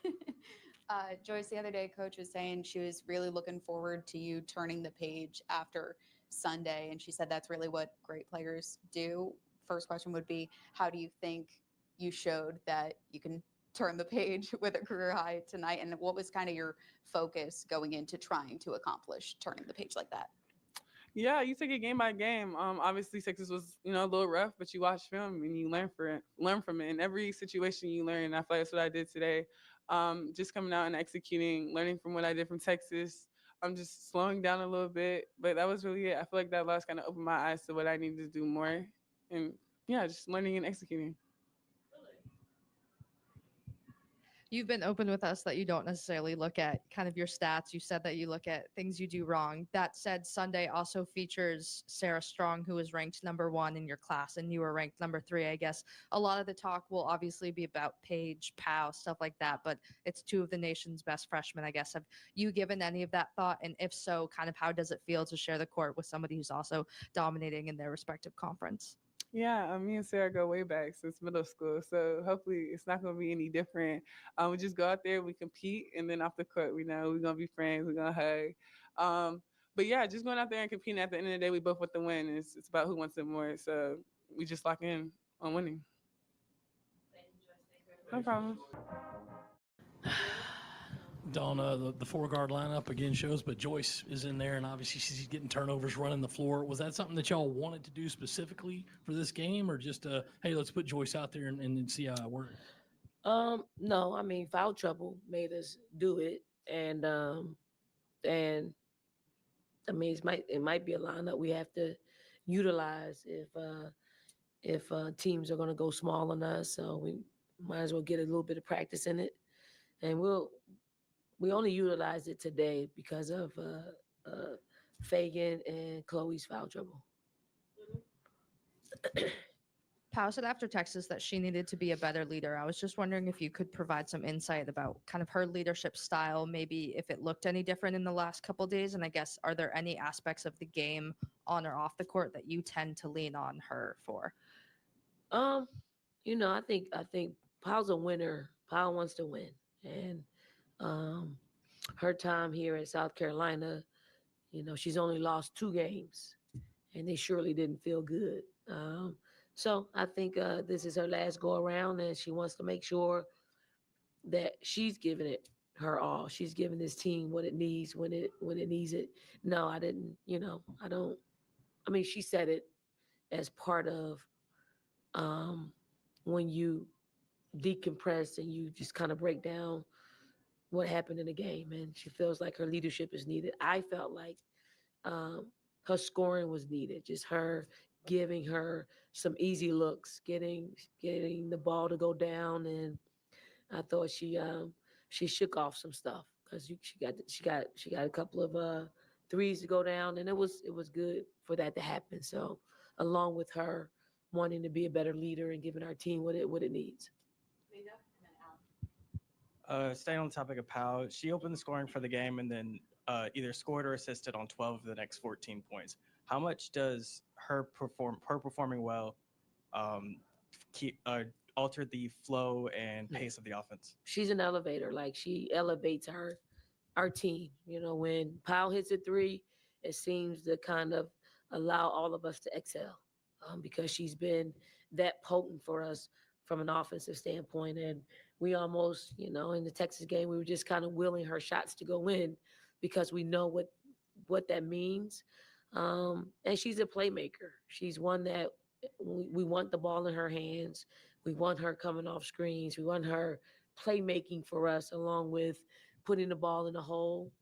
Joyce, the other day, Coach was saying she was really looking forward to you turning the page after Sunday, and she said that's really what great players do. First question would be, how do you think you showed that you can turn the page with a career high tonight, and what was kind of your focus going into trying to accomplish turning the page like that? Yeah, you take it game by game. Obviously Texas was, a little rough, but you watch film and you learn from it. In every situation you learn, and I feel like that's what I did today. Just coming out and executing, learning from what I did from Texas. I'm just slowing down a little bit, but that was really it. I feel like that loss kind of opened my eyes to what I needed to do more. And yeah, just learning and executing. You've been open with us that you don't necessarily look at kind of your stats. You said that you look at things you do wrong. That said, Sunday also features Sarah Strong, who was ranked #1 in your class, and you were ranked #3, I guess. A lot of the talk will obviously be about Paige, Powell, stuff like that, but it's 2 of the nation's best freshmen, I guess. Have you given any of that thought? And if so, kind of how does it feel to share the court with somebody who's also dominating in their respective conference? Yeah, me and Sarah go way back since middle school, so hopefully it's not going to be any different. We just go out there, we compete, and then off the court, we know we're going to be friends, we're going to hug. But yeah, just going out there and competing, at the end of the day, we both want to win. It's about who wants it more, so we just lock in on winning. No problem. Don, the four guard lineup again shows, but Joyce is in there, and obviously she's getting turnovers, running the floor. Was that something that y'all wanted to do specifically for this game, or just hey, let's put Joyce out there and see how it works? No, I mean foul trouble made us do it, and I mean it might be a lineup we have to utilize if teams are going to go small on us. So we might as well get a little bit of practice in it, and we only utilized it today because of Fagan and Chloe's foul trouble. Pau said after Texas that she needed to be a better leader. I was just wondering if you could provide some insight about kind of her leadership style, maybe if it looked any different in the last couple of days. And I guess, are there any aspects of the game on or off the court that you tend to lean on her for? I think Pau's a winner. Pau wants to win. And her time here in South Carolina, she's only lost 2 games, and they surely didn't feel good. So I think this is her last go around, and she wants to make sure that she's giving it her all. She's giving this team what it needs when it needs it. No, I didn't. I don't. I mean, she said it as part of when you decompress and you just kind of break down what happened in the game, and she feels like her leadership is needed. I felt like her scoring was needed, just her giving her some easy looks, getting the ball to go down, and I thought she shook off some stuff because she got a couple of threes to go down, and it was good for that to happen. So along with her wanting to be a better leader and giving our team what it needs. Staying on the topic of Pau, she opened the scoring for the game and then either scored or assisted on 12 of the next 14 points. How much does her performing well alter the flow and pace of the offense? She's an elevator. Like, she elevates our team. When Pau hits a 3, it seems to kind of allow all of us to excel because she's been that potent for us from an offensive standpoint. And we almost, in the Texas game, we were just kind of willing her shots to go in because we know what that means. And she's a playmaker. She's one that we want the ball in her hands. We want her coming off screens. We want her playmaking for us, along with putting the ball in the hole,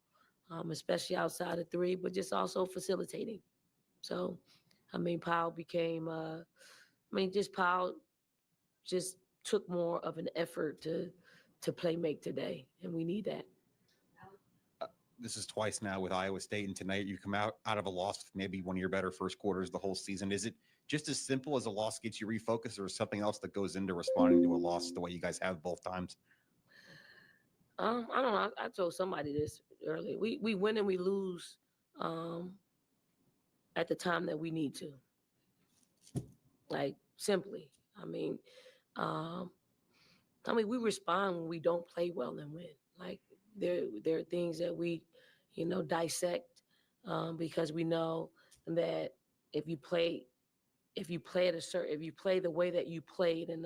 especially outside of 3, but just also facilitating. So, Pau became, Pau just took more of an effort to play make today, and we need that. This is twice now with Iowa State, and tonight you come out of a loss with maybe one of your better first quarters the whole season. Is it just as simple as a loss gets you refocused, or something else that goes into responding to a loss the way you guys have both times? I don't know. I told somebody this earlier. We win and we lose at the time that we need to. Like, simply. We respond when we don't play well and win. Like, there are things that we, dissect because we know that if you play the way that you played in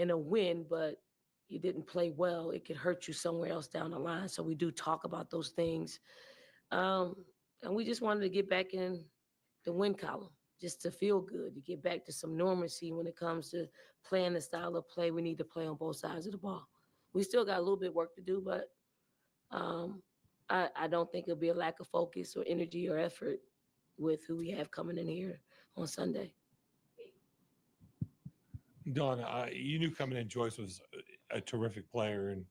a win, but you didn't play well, it could hurt you somewhere else down the line. So we do talk about those things, and we just wanted to get back in the win column, just to feel good, to get back to some normalcy when it comes to playing the style of play we need to play on both sides of the ball. We still got a little bit of work to do, but I don't think it'll be a lack of focus or energy or effort with who we have coming in here on Sunday. Dawn, you knew coming in Joyce was a terrific player, and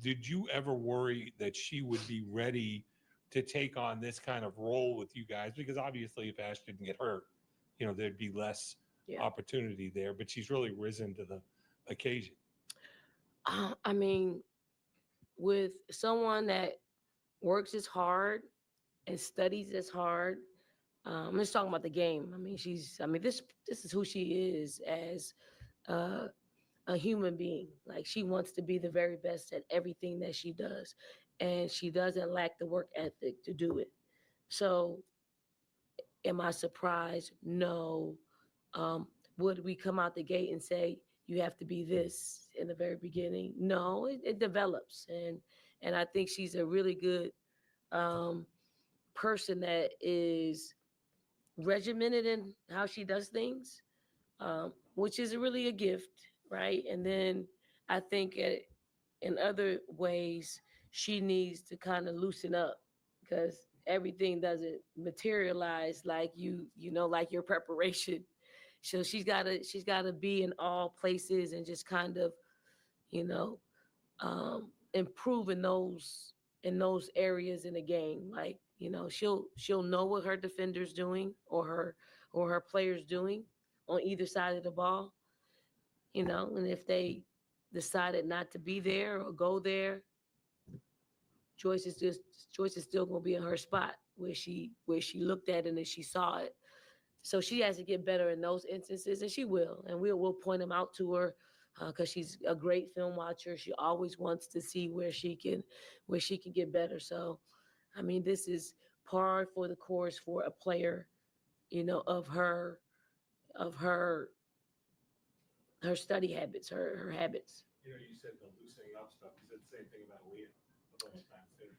did you ever worry that she would be ready to take on this kind of role with you guys? Because obviously, if Ash didn't get hurt, there'd be less opportunity there. But she's really risen to the occasion. With someone that works as hard and studies as hard, I'm just talking about the game. This is who she is as a human being. Like, she wants to be the very best at everything that she does, and she doesn't lack the work ethic to do it. So, am I surprised? No. Would we come out the gate and say, you have to be this in the very beginning. No, it develops, and I think she's a really good person that is regimented in how she does things, which is really a gift, right? And then I think in other ways, she needs to kind of loosen up because everything doesn't materialize like like your preparation. So she's gotta be in all places and just kind of, you know, improve in those areas in the game. Like, she'll know what her defender's doing or her players doing on either side of the ball, and if they decided not to be there or go there, Joyce is still gonna be in her spot where she looked at it and she saw it. So she has to get better in those instances, and she will. And we'll point them out to her because she's a great film watcher. She always wants to see where she can get better. So, I mean, this is par for the course for a player, of her study habits, her habits. You said the loosening up stuff. You said the same thing about Leah a bunch of times too.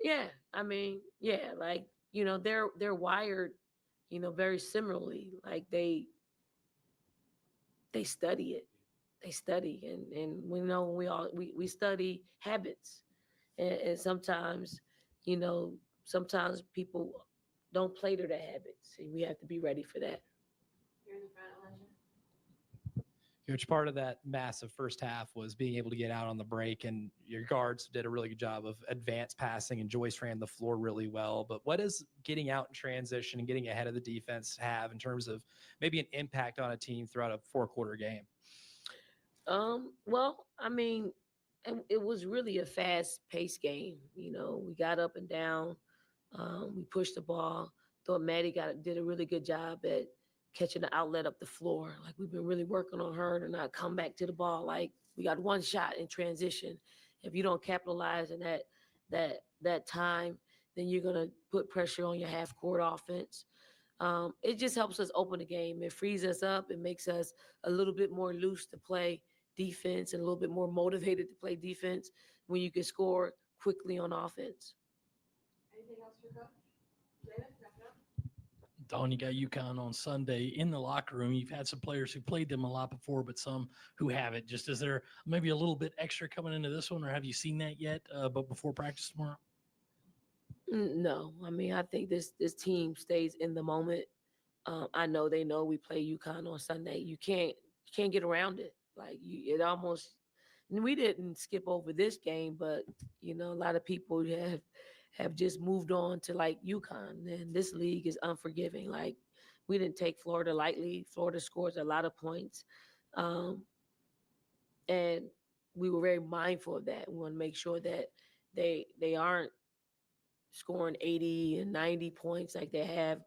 Yeah, I mean, yeah, like they're wired, very similarly. Like they study it, they study, and we know we study habits, and sometimes, sometimes people don't play to their habits, and we have to be ready for that. Coach, part of that massive first half was being able to get out on the break, and your guards did a really good job of advanced passing, and Joyce ran the floor really well. But what does getting out in transition and getting ahead of the defense have in terms of maybe an impact on a team throughout a 4-quarter game? Well, I mean, it was really a fast-paced game. We got up and down, we pushed the ball. Thought Maddie did a really good job at catching the outlet up the floor. Like, we've been really working on her to not come back to the ball. Like, we got one shot in transition. If you don't capitalize in that time, then you're gonna put pressure on your half court offense. It just helps us open the game. It frees us up. It makes us a little bit more loose to play defense and a little bit more motivated to play defense when you can score quickly on offense. Anything else for Coach? Dawn, you got UConn on Sunday in the locker room. You've had some players who played them a lot before, but some who haven't. Just is there maybe a little bit extra coming into this one, or have you seen that yet? But before practice tomorrow? No, I mean, I think this team stays in the moment. I know they know we play UConn on Sunday. You can't get around it. Like, it almost. And we didn't skip over this game, but a lot of people have just moved on to like UConn, and this league is unforgiving. Like, we didn't take Florida lightly. Florida scores a lot of points, and we were very mindful of that. We want to make sure that they aren't scoring 80 and 90 points like they have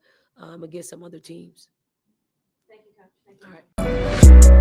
against some other teams. Thank you, Coach. Thank you. All right.